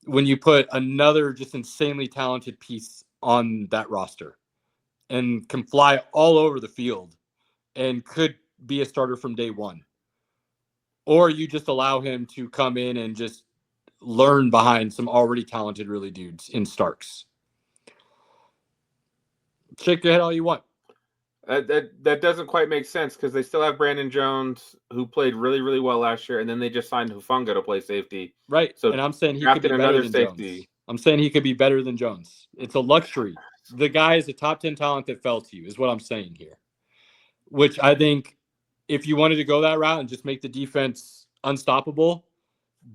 when you put another just insanely talented piece on that roster and can fly all over the field and could be a starter from day one. Or you just allow him to come in and just learn behind some already talented, really dudes in Starks. Shake your head all you want. That doesn't quite make sense because they still have Brandon Jones, who played really, really well last year, and then they just signed Hufanga to play safety. Right. So and I'm saying he could be better than safety. Jones. I'm saying he could be better than Jones. It's a luxury. The guy is a top 10 talent that fell to you, is what I'm saying here. Which I think if you wanted to go that route and just make the defense unstoppable,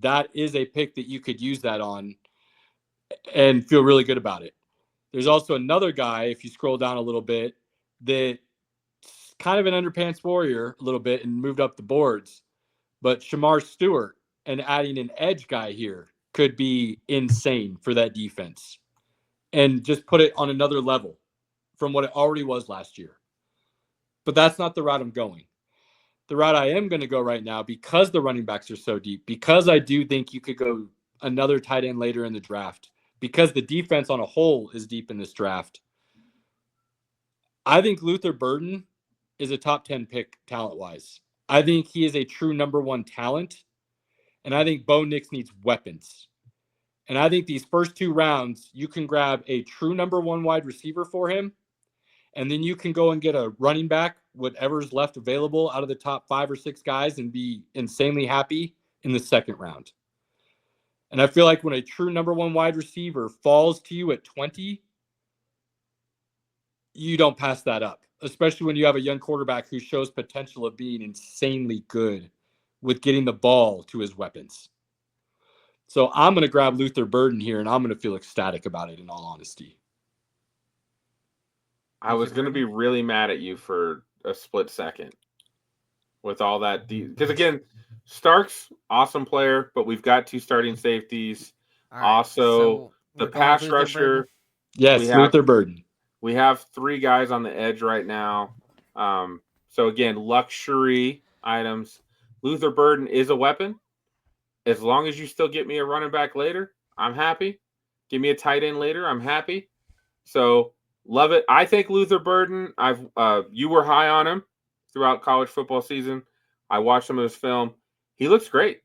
that is a pick that you could use that on and feel really good about it. There's also another guy, if you scroll down a little bit, that kind of an underpants warrior a little bit and moved up the boards. But Shamar Stewart and adding an edge guy here could be insane for that defense and just put it on another level from what it already was last year. But that's not the route I'm going. The route I am going to go right now, because the running backs are so deep, because I do think you could go another tight end later in the draft, because the defense on a whole is deep in this draft, I think Luther Burden is a top 10 pick talent-wise. I think he is a true number one talent, and I think Bo Nix needs weapons. And I think these first 2 rounds, you can grab a true number one wide receiver for him, and then you can go and get a running back, whatever's left available out of the top 5 or 6 guys, and be insanely happy in the second round. And I feel like when a true number one wide receiver falls to you at 20, you don't pass that up, especially when you have a young quarterback who shows potential of being insanely good with getting the ball to his weapons. So I'm going to grab Luther Burden here, and I'm going to feel ecstatic about it, in all honesty. I was going to be really mad at you for a split second with all that. Because, again, Starks, awesome player, but we've got 2 starting safeties. All right, Also, so the we're going pass Luther rusher. Burden. Yes, Luther Burden. We have 3 guys on the edge right now. So, again, luxury items. Luther Burden is a weapon. As long as you still get me a running back later, I'm happy. Give me a tight end later, I'm happy. So, love it. I think Luther Burden, you were high on him throughout college football season. I watched some of his film. He looks great.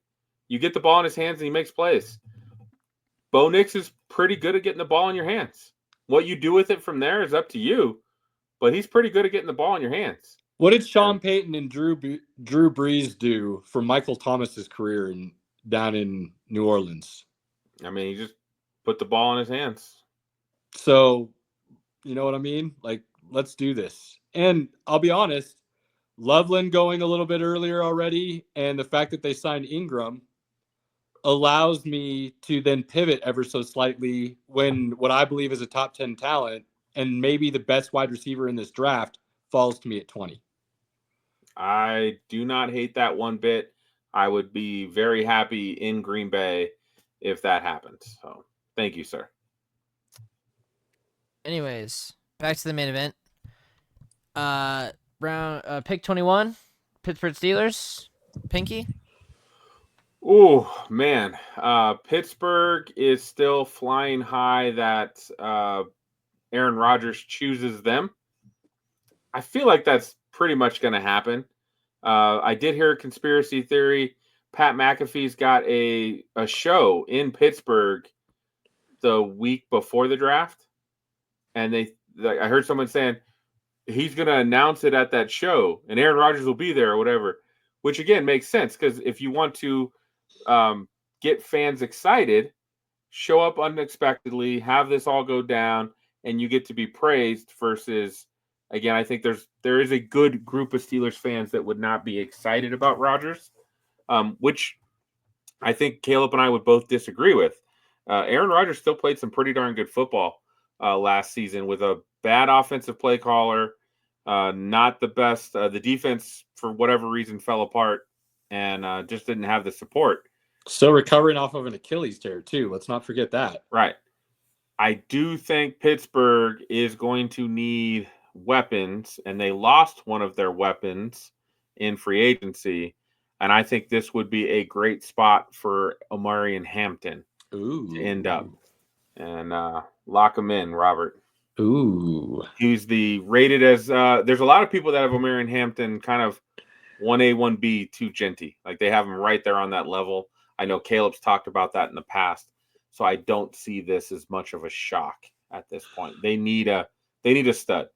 You get the ball in his hands and he makes plays. Bo Nix is pretty good at getting the ball in your hands. What you do with it from there is up to you, but he's pretty good at getting the ball in your hands. What did Sean Payton and Drew Brees do for Michael Thomas's career down in New Orleans? I mean, he just put the ball in his hands. So, you know what I mean? Like, let's do this. And I'll be honest, Loveland going a little bit earlier already, and the fact that they signed Ingram allows me to then pivot ever so slightly when what I believe is a top 10 talent and maybe the best wide receiver in this draft falls to me at 20. I do not hate that one bit. I would be very happy in Green Bay if that happens. So, thank you, sir. Anyways, back to the main event. Pick 21, Pittsburgh Steelers. Pinky. Oh, man. Pittsburgh is still flying high that Aaron Rodgers chooses them. I feel like that's pretty much going to happen. I did hear a conspiracy theory. Pat McAfee's got a show in Pittsburgh the week before the draft. And I heard someone saying he's going to announce it at that show and Aaron Rodgers will be there or whatever, which again makes sense because if you want to get fans excited, show up unexpectedly, have this all go down, and you get to be praised versus, again, I think there is a good group of Steelers fans that would not be excited about Rodgers, which I think Caleb and I would both disagree with. Aaron Rodgers still played some pretty darn good football last season with a bad offensive play caller, not the best. The defense, for whatever reason, fell apart and just didn't have the support. Still recovering off of an Achilles tear, too. Let's not forget that. Right. I do think Pittsburgh is going to need weapons, and they lost one of their weapons in free agency. And I think this would be a great spot for Omarion Hampton to end up. And lock him in, Robert. Ooh. He's rated as there's a lot of people that have Omarion Hampton kind of 1A, 1B, 2 Genty. Like they have him right there on that level. I know Caleb's talked about that in the past. So I don't see this as much of a shock at this point. They need a stud.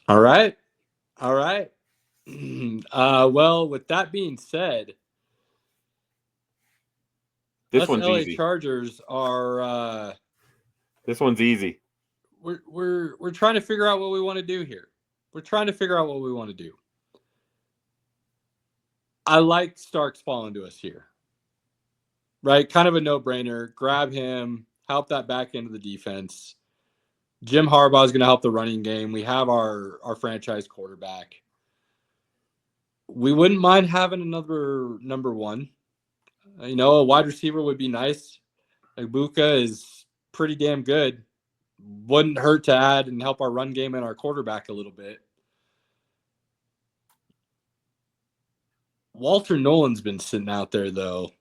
All right. Well, with that being said, this one's LA easy. Chargers are this one's easy. We're trying to figure out what we want to do here. I like Starks falling to us here. Right? Kind of a no-brainer. Grab him, help that back end of the defense. Jim Harbaugh is going to help the running game. We have our franchise quarterback. We wouldn't mind having another number one. A wide receiver would be nice. Ibuka is pretty damn good. Wouldn't hurt to add and help our run game and our quarterback a little bit. Walter Nolan's been sitting out there, though.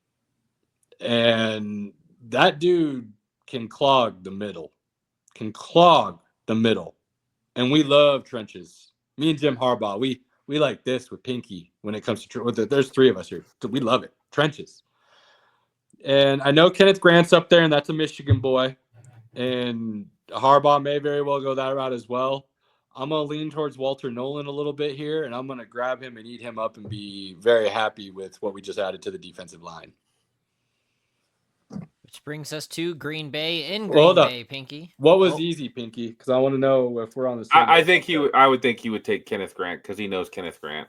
And that dude can clog the middle. And we love trenches. Me and Jim Harbaugh, we like this with Pinky when it comes to there's three of us here. So we love it. Trenches. And I know Kenneth Grant's up there, and that's a Michigan boy. And Harbaugh may very well go that route as well. I'm going to lean towards Walter Nolan a little bit here, and I'm going to grab him and eat him up and be very happy with what we just added to the defensive line. Which brings us to Green Bay in Green Bay, Pinky. What was easy, Pinky? Because I want to know if we're on the same. I would think he would take Kenneth Grant because he knows Kenneth Grant.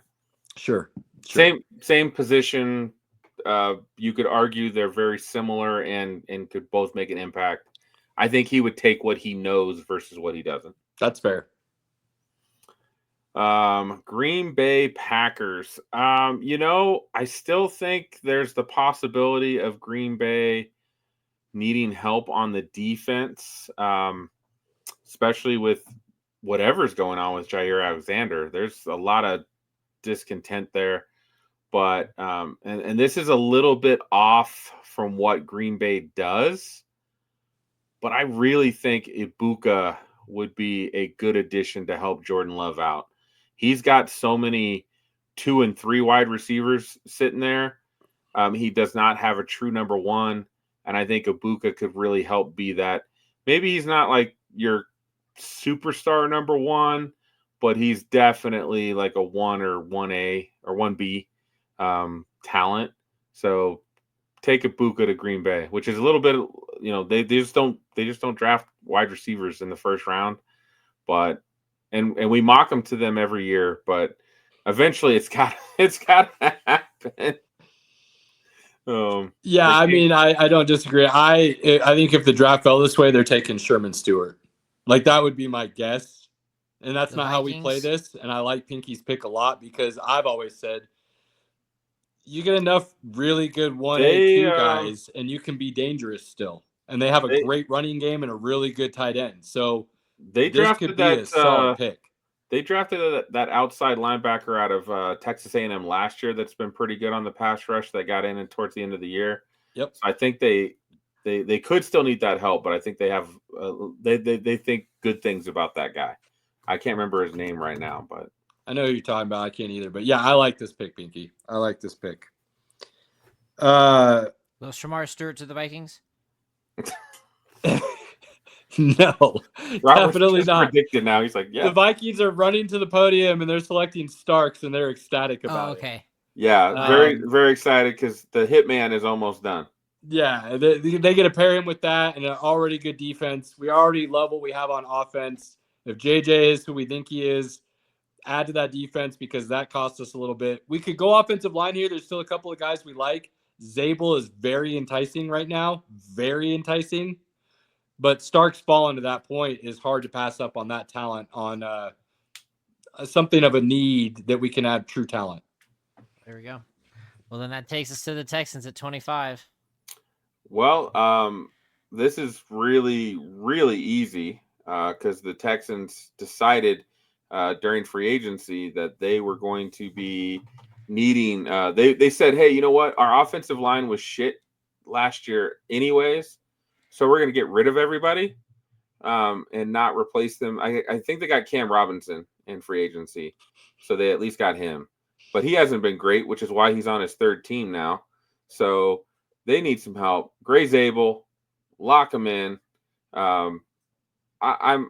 Sure. Same position. You could argue they're very similar and could both make an impact. I think he would take what he knows versus what he doesn't. That's fair. Green Bay Packers. I still think there's the possibility of Green Bay needing help on the defense, especially with whatever's going on with Jair Alexander. There's a lot of discontent there. But and this is a little bit off from what Green Bay does, but I really think Ibuka would be a good addition to help Jordan Love out. He's got so many 2 and 3 wide receivers sitting there. He does not have a true number one, and I think Ibuka could really help be that. Maybe he's not like your superstar number one, but he's definitely like a 1 or 1A or 1B. Talent. So take Ibuka to Green Bay, which is a little bit, they just don't draft wide receivers in the first round, but and we mock them to them every year, but eventually it's got to happen. I mean, I don't disagree. I think if the draft fell this way, they're taking Sherman Stewart. Like that would be my guess, and that's not how we play this. And I like Pinky's pick a lot because I've always said, you get enough really good 1A, 2 guys, and you can be dangerous still. And they have a great running game and a really good tight end. So they drafted that solid pick. They drafted that outside linebacker out of Texas A&M last year that's been pretty good on the pass rush that got in and towards the end of the year. Yep. So I think they could still need that help, but I think they have they think good things about that guy. I can't remember his name right now, but I know who you're talking about. I can't either. But, yeah, I like this pick, Pinky. I like this pick. Will Shamar Stewart to the Vikings? No. Definitely not. Predicted now. He's like, yeah. The Vikings are running to the podium, and they're selecting Starks, and they're ecstatic about okay. it. Yeah, very, very excited because the Hitman is almost done. Yeah, they get to pair him with that and an already good defense. We already love what we have on offense. If JJ is who we think he is, add to that defense because that costs us a little bit. We could go offensive line here. There's still a couple of guys we like. Zabel is very enticing right now. Very enticing. But Starks falling to that point is hard to pass up on that talent on something of a need that we can add true talent. There we go. Well, then that takes us to the Texans at 25. Well, this is really, really easy because the Texans decided during free agency that they were going to be needing they said, hey, you know what, our offensive line was shit last year anyways, so we're going to get rid of everybody and not replace them. I think they got Cam Robinson in free agency, so they at least got him, but he hasn't been great, which is why he's on his third team now. So they need some help. Gray Zabel, lock him in. I'm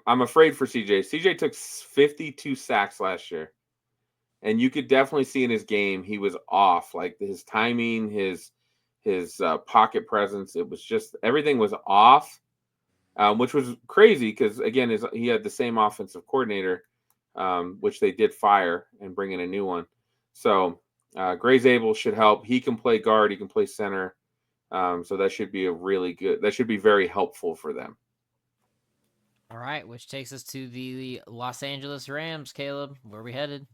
afraid for CJ. CJ took 52 sacks last year, and you could definitely see in his game he was off. Like his timing, his pocket presence, it was just everything was off, which was crazy because again, he had the same offensive coordinator, which they did fire and bring in a new one. So Gray Zabel should help. He can play guard. He can play center. So that should be that should be very helpful for them. All right, which takes us to the Los Angeles Rams. Caleb, where are we headed?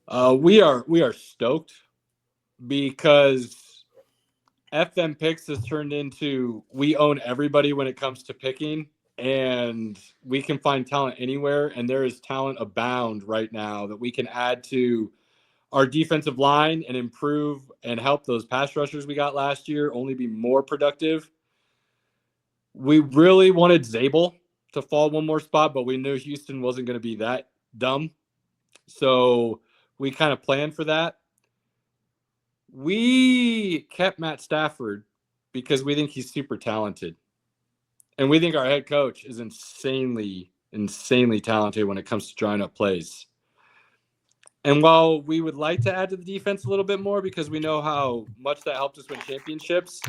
We are stoked because FM Picks has turned into we own everybody when it comes to picking, and we can find talent anywhere, and there is talent abound right now that we can add to our defensive line and improve and help those pass rushers we got last year only be more productive. We really wanted Zabel to fall one more spot, but we knew Houston wasn't going to be that dumb. So we kind of planned for that. We kept Matt Stafford because we think he's super talented. And we think our head coach is insanely talented when it comes to drawing up plays. And while we would like to add to the defense a little bit more because we know how much that helped us win championships,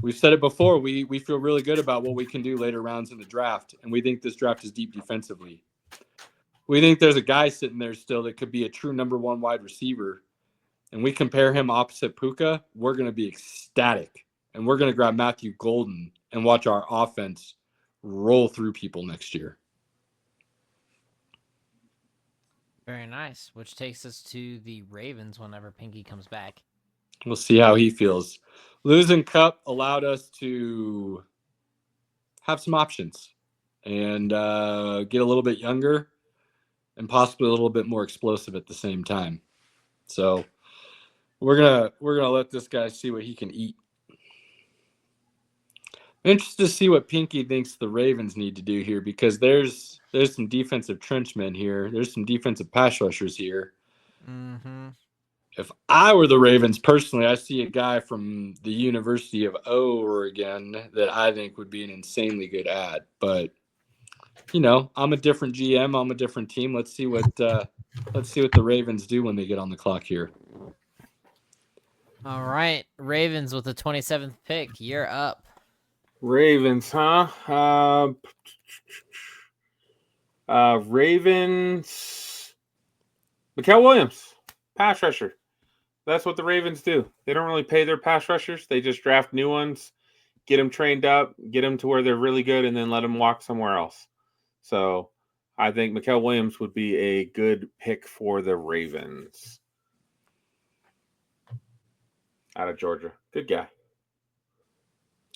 we've said it before, we feel really good about what we can do later rounds in the draft, and we think this draft is deep defensively. We think there's a guy sitting there still that could be a true number one wide receiver, and we compare him opposite Puka, we're going to be ecstatic, and we're going to grab Matthew Golden and watch our offense roll through people next year. Very nice, which takes us to the Ravens whenever Pinky comes back. We'll see how he feels. Losing Cup allowed us to have some options and get a little bit younger and possibly a little bit more explosive at the same time. So we're gonna let this guy see what he can eat. I'm interested to see what Pinky thinks the Ravens need to do here because there's some defensive trenchmen here. There's some defensive pass rushers here. Mm-hmm. If I were the Ravens personally, I see a guy from the University of Oregon that I think would be an insanely good ad. But I'm a different GM. I'm a different team. Let's see what the Ravens do when they get on the clock here. All right, Ravens with the 27th pick. You're up. Ravens, huh? Ravens. Mikael Williams, pass rusher. That's what the Ravens do. They don't really pay their pass rushers. They just draft new ones, get them trained up, get them to where they're really good, and then let them walk somewhere else. So I think Mikael Williams would be a good pick for the Ravens. Out of Georgia. Good guy.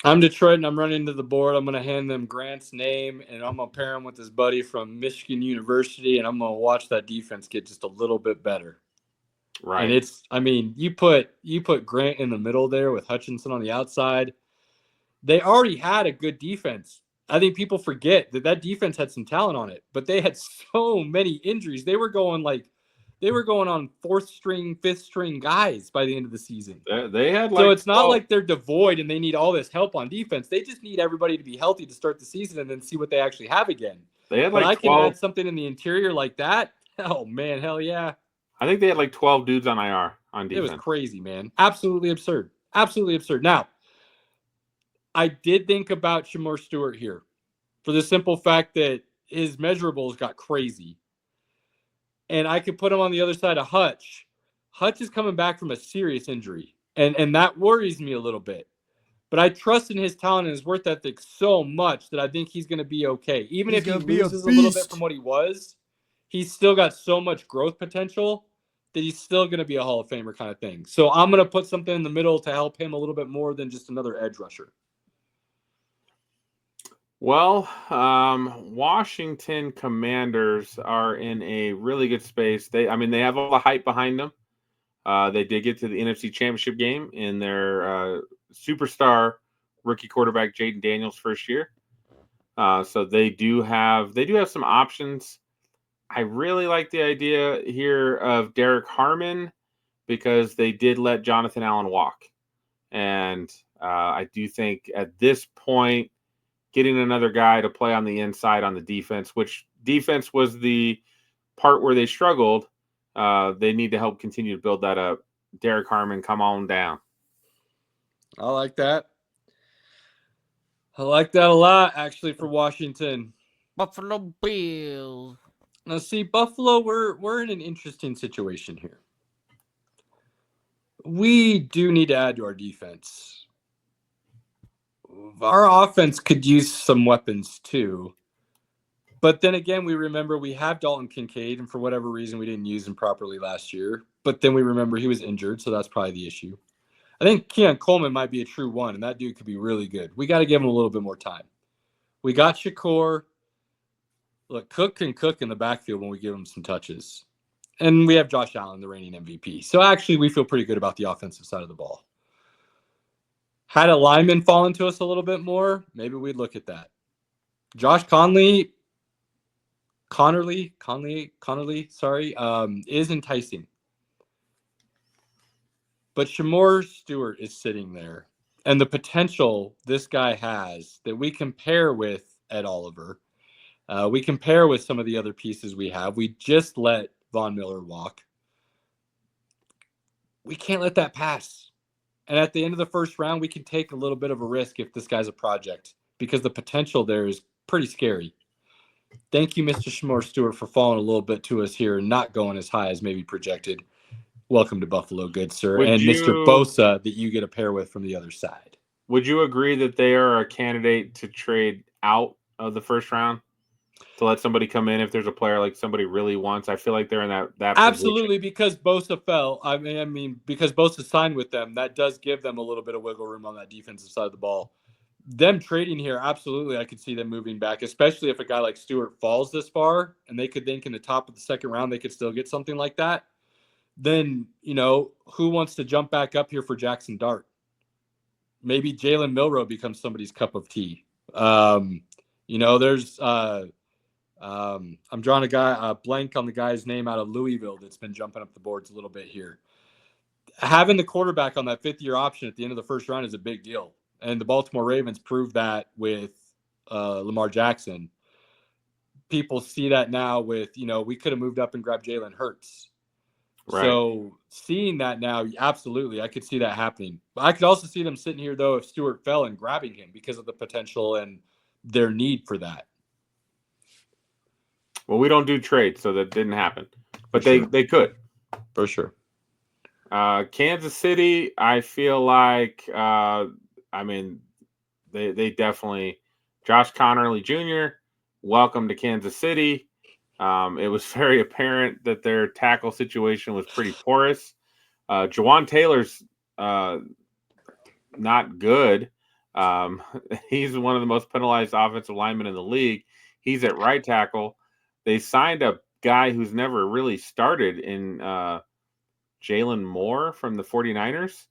I'm Detroit, and I'm running to the board. I'm going to hand them Grant's name, and I'm going to pair him with his buddy from Michigan University, and I'm going to watch that defense get just a little bit better. Right. And you put Grant in the middle there with Hutchinson on the outside. They already had a good defense. I think people forget that defense had some talent on it, but they had so many injuries. They were going on fourth string, fifth string guys by the end of the season. They had so it's not like they're devoid and they need all this help on defense. They just need everybody to be healthy to start the season and then see what they actually have again. They had I can add something in the interior like that. Oh man, hell yeah! I think they had 12 dudes on IR on defense. It was crazy, man. Absolutely absurd. Absolutely absurd. Now, I did think about Shamor Stewart here for the simple fact that his measurables got crazy. And I could put him on the other side of Hutch. Hutch is coming back from a serious injury, and that worries me a little bit. But I trust in his talent and his work ethic so much that I think he's going to be okay. Even if he loses a little bit from what he was, he's still got so much growth potential that he's still going to be a Hall of Famer kind of thing. So I'm going to put something in the middle to help him a little bit more than just another edge rusher. Well, Washington Commanders are in a really good space. They have all the hype behind them. They did get to the NFC Championship game in their superstar rookie quarterback Jaden Daniels' first year. So they do have some options. I really like the idea here of Derek Harmon because they did let Jonathan Allen walk. And I do think at this point, getting another guy to play on the inside on the defense, which defense was the part where they struggled, they need to help continue to build that up. Derek Harmon, come on down. I like that. I like that a lot, actually, for Washington. Buffalo Bills. Now, see, Buffalo, we're in an interesting situation here. we do need to add to our defense. Our offense could use some weapons too. But then again, we remember we have Dalton Kincaid, and for whatever reason, we didn't use him properly last year. But then we remember he was injured, so that's probably the issue. I think Keon Coleman might be a true one, and that dude could be really good. We got to give him a little bit more time. We got Shakur. Look, Cook can cook in the backfield when we give him some touches. And we have Josh Allen, the reigning MVP. So actually, we feel pretty good about the offensive side of the ball. Had a lineman fall into us a little bit more, maybe we'd look at that. Josh Connerly, is enticing. But Shamor Stewart is sitting there. And the potential this guy has that we compare with Ed Oliver, we compare with some of the other pieces we have. We just let Von Miller walk. We can't let that pass. And at the end of the first round, we can take a little bit of a risk if this guy's a project because the potential there is pretty scary. Thank you, Mr. Shamor Stewart, for falling a little bit to us here and not going as high as maybe projected. Welcome to Buffalo, good sir. Mr. Bosa that you get a pair with from the other side. Would you agree that they are a candidate to trade out of the first round to let somebody come in if there's a player like somebody really wants? I feel like they're in that absolutely position. Because Bosa fell. I mean, because Bosa signed with them, that does give them a little bit of wiggle room on that defensive side of the ball. Them trading here, absolutely, I could see them moving back, especially if a guy like Stewart falls this far and they could think in the top of the second round they could still get something like that. Then, who wants to jump back up here for Jackson Dart? Maybe Jalen Milroe becomes somebody's cup of tea. There's I'm drawing a blank on the guy's name out of Louisville that's been jumping up the boards a little bit here. Having the quarterback on that fifth-year option at the end of the first round is a big deal. And the Baltimore Ravens proved that with Lamar Jackson. People see that now with, we could have moved up and grabbed Jalen Hurts. Right. So seeing that now, absolutely, I could see that happening. But I could also see them sitting here, though, if Stewart fell and grabbing him because of the potential and their need for that. Well, we don't do trades, so that didn't happen. But they could. For sure. Kansas City, I feel like, they definitely – Josh Connerly Jr., welcome to Kansas City. It was very apparent that their tackle situation was pretty porous. Jawan Taylor's not good. He's one of the most penalized offensive linemen in the league. He's at right tackle. They signed a guy who's never really started in Jalen Moore from the 49ers.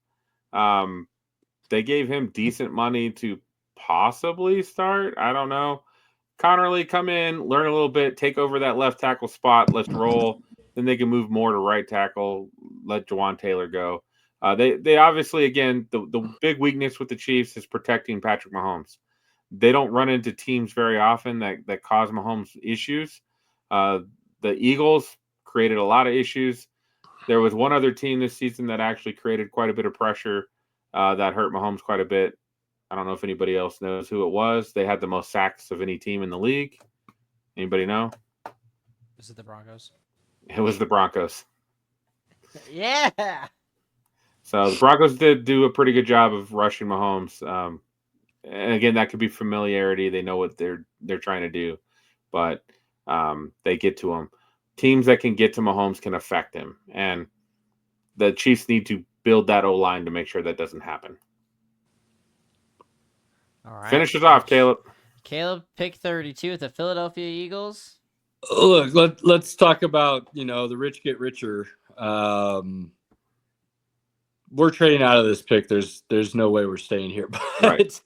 They gave him decent money to possibly start. I don't know. Connerly, come in, learn a little bit, take over that left tackle spot. Let's roll. Then they can move more to right tackle. Let Jawan Taylor go. They obviously, again, the big weakness with the Chiefs is protecting Patrick Mahomes. They don't run into teams very often that cause Mahomes issues. The Eagles created a lot of issues. There was one other team this season that actually created quite a bit of pressure that hurt Mahomes quite a bit. I don't know if anybody else knows who it was. They had the most sacks of any team in the league. Anybody know? Was it the Broncos? It was the Broncos. Yeah. So the Broncos did do a pretty good job of rushing Mahomes. And again, that could be familiarity. They know what they're trying to do, but they get to him. Teams that can get to Mahomes can affect him, and the Chiefs need to build that O-line to make sure that doesn't happen. All right. Finish it off, Caleb. Caleb, pick 32 with the Philadelphia Eagles. Look, let's talk about, the rich get richer. We're trading out of this pick. There's no way we're staying here. But right.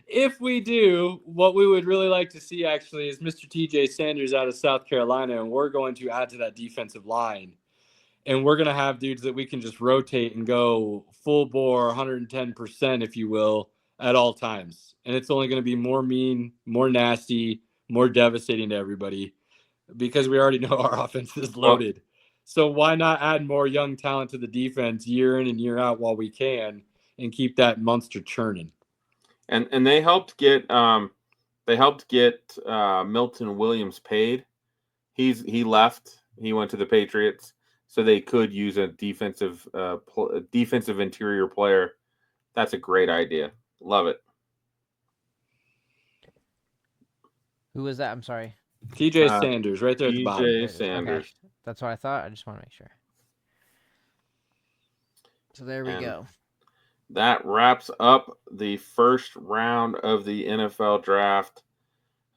If we do, what we would really like to see actually is Mr. TJ Sanders out of South Carolina, and we're going to add to that defensive line. And we're going to have dudes that we can just rotate and go full bore, 110%, if you will, at all times. And it's only going to be more mean, more nasty, more devastating to everybody because we already know our offense is loaded. So why not add more young talent to the defense year in and year out while we can and keep that monster churning? And they helped get Milton Williams paid. He left. He went to the Patriots. so they could use a defensive defensive interior player. That's a great idea. Love it. Who was that? I'm sorry. TJ Sanders, right there at the bottom. TJ There it is. Sanders. Okay. That's what I thought. I just want to make sure. So there we And go. that wraps up the first round of the NFL draft.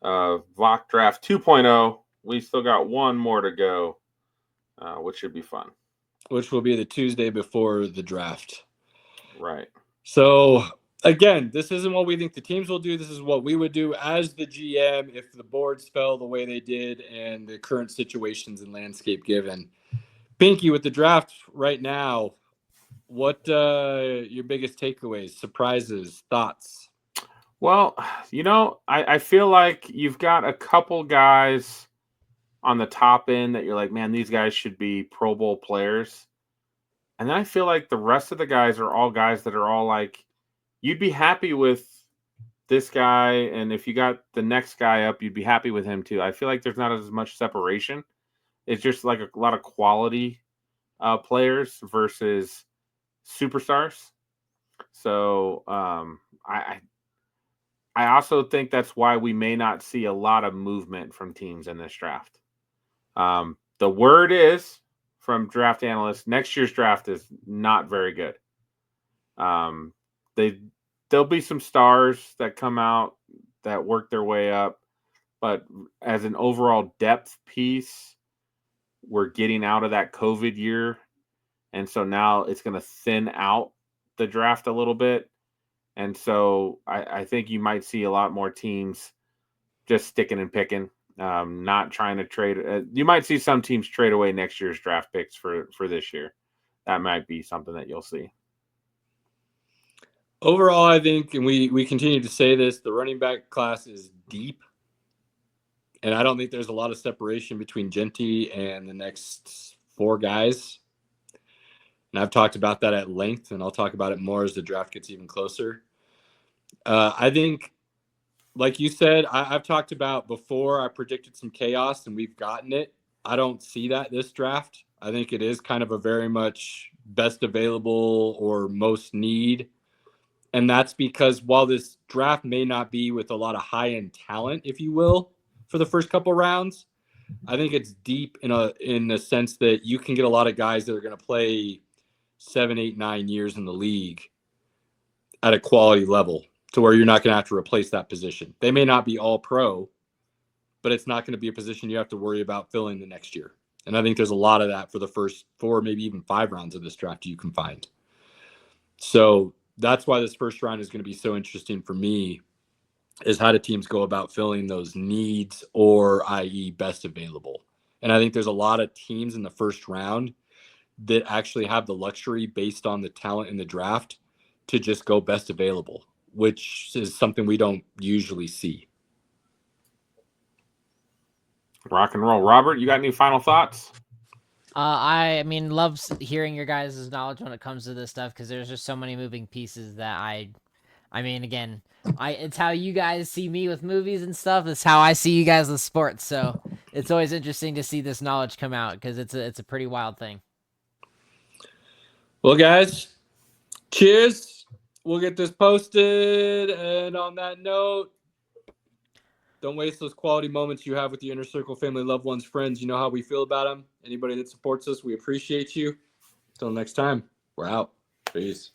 VOC Draft 2.0. We still got one more to go, which should be fun. Which will be the Tuesday before the draft. Right. So, again, this isn't what we think the teams will do. This is what we would do as the GM if the boards fell the way they did and the current situations and landscape given. Pinky, with the draft right now, what your biggest takeaways, surprises, thoughts? Well, I feel like you've got a couple guys on the top end that you're like, man, these guys should be Pro Bowl players. And then I feel like the rest of the guys are all guys that are all like, you'd be happy with this guy. And if you got the next guy up, you'd be happy with him too. I feel like there's not as much separation. It's just like a lot of quality players versus superstars. So I also think that's why we may not see a lot of movement from teams in this draft. The word is from draft analysts, next year's draft is not very good. There'll be some stars that come out that work their way up, but as an overall depth piece, we're getting out of that COVID year, and so now it's going to thin out the draft a little bit. And so I think you might see a lot more teams just sticking and picking, not trying to trade. You might see some teams trade away next year's draft picks for this year. That might be something that you'll see. Overall, I think, and we continue to say this, the running back class is deep. And I don't think there's a lot of separation between Genty and the next four guys. And I've talked about that at length, and I'll talk about it more as the draft gets even closer. I think, like you said, I've talked about before, I predicted some chaos, and we've gotten it. I don't see that this draft. I think it is kind of a very much best available or most need. And that's because while this draft may not be with a lot of high-end talent, if you will, for the first couple rounds, I think it's deep in the sense that you can get a lot of guys that are going to play 7, 8, 9 years in the league at a quality level to where you're not going to have to replace that position. They may not be all pro, but it's not going to be a position you have to worry about filling the next year. And I think there's a lot of that for the first 4, maybe even 5 rounds of this draft you can find. So that's why this first round is going to be so interesting for me, is how do teams go about filling those needs, or i.e. best available. And I think there's a lot of teams in the first round that actually have the luxury based on the talent in the draft to just go best available, which is something we don't usually see. Rock and roll. Robert, you got any final thoughts? I mean, love hearing your guys' knowledge when it comes to this stuff, because there's just so many moving pieces that I mean, again, it's how you guys see me with movies and stuff. It's how I see you guys with sports. So it's always interesting to see this knowledge come out, because it's a pretty wild thing. Well, guys, cheers. We'll get this posted. And on that note, don't waste those quality moments you have with your inner circle, family, loved ones, friends. You know how we feel about them. Anybody that supports us, we appreciate you. Until next time, we're out. Peace.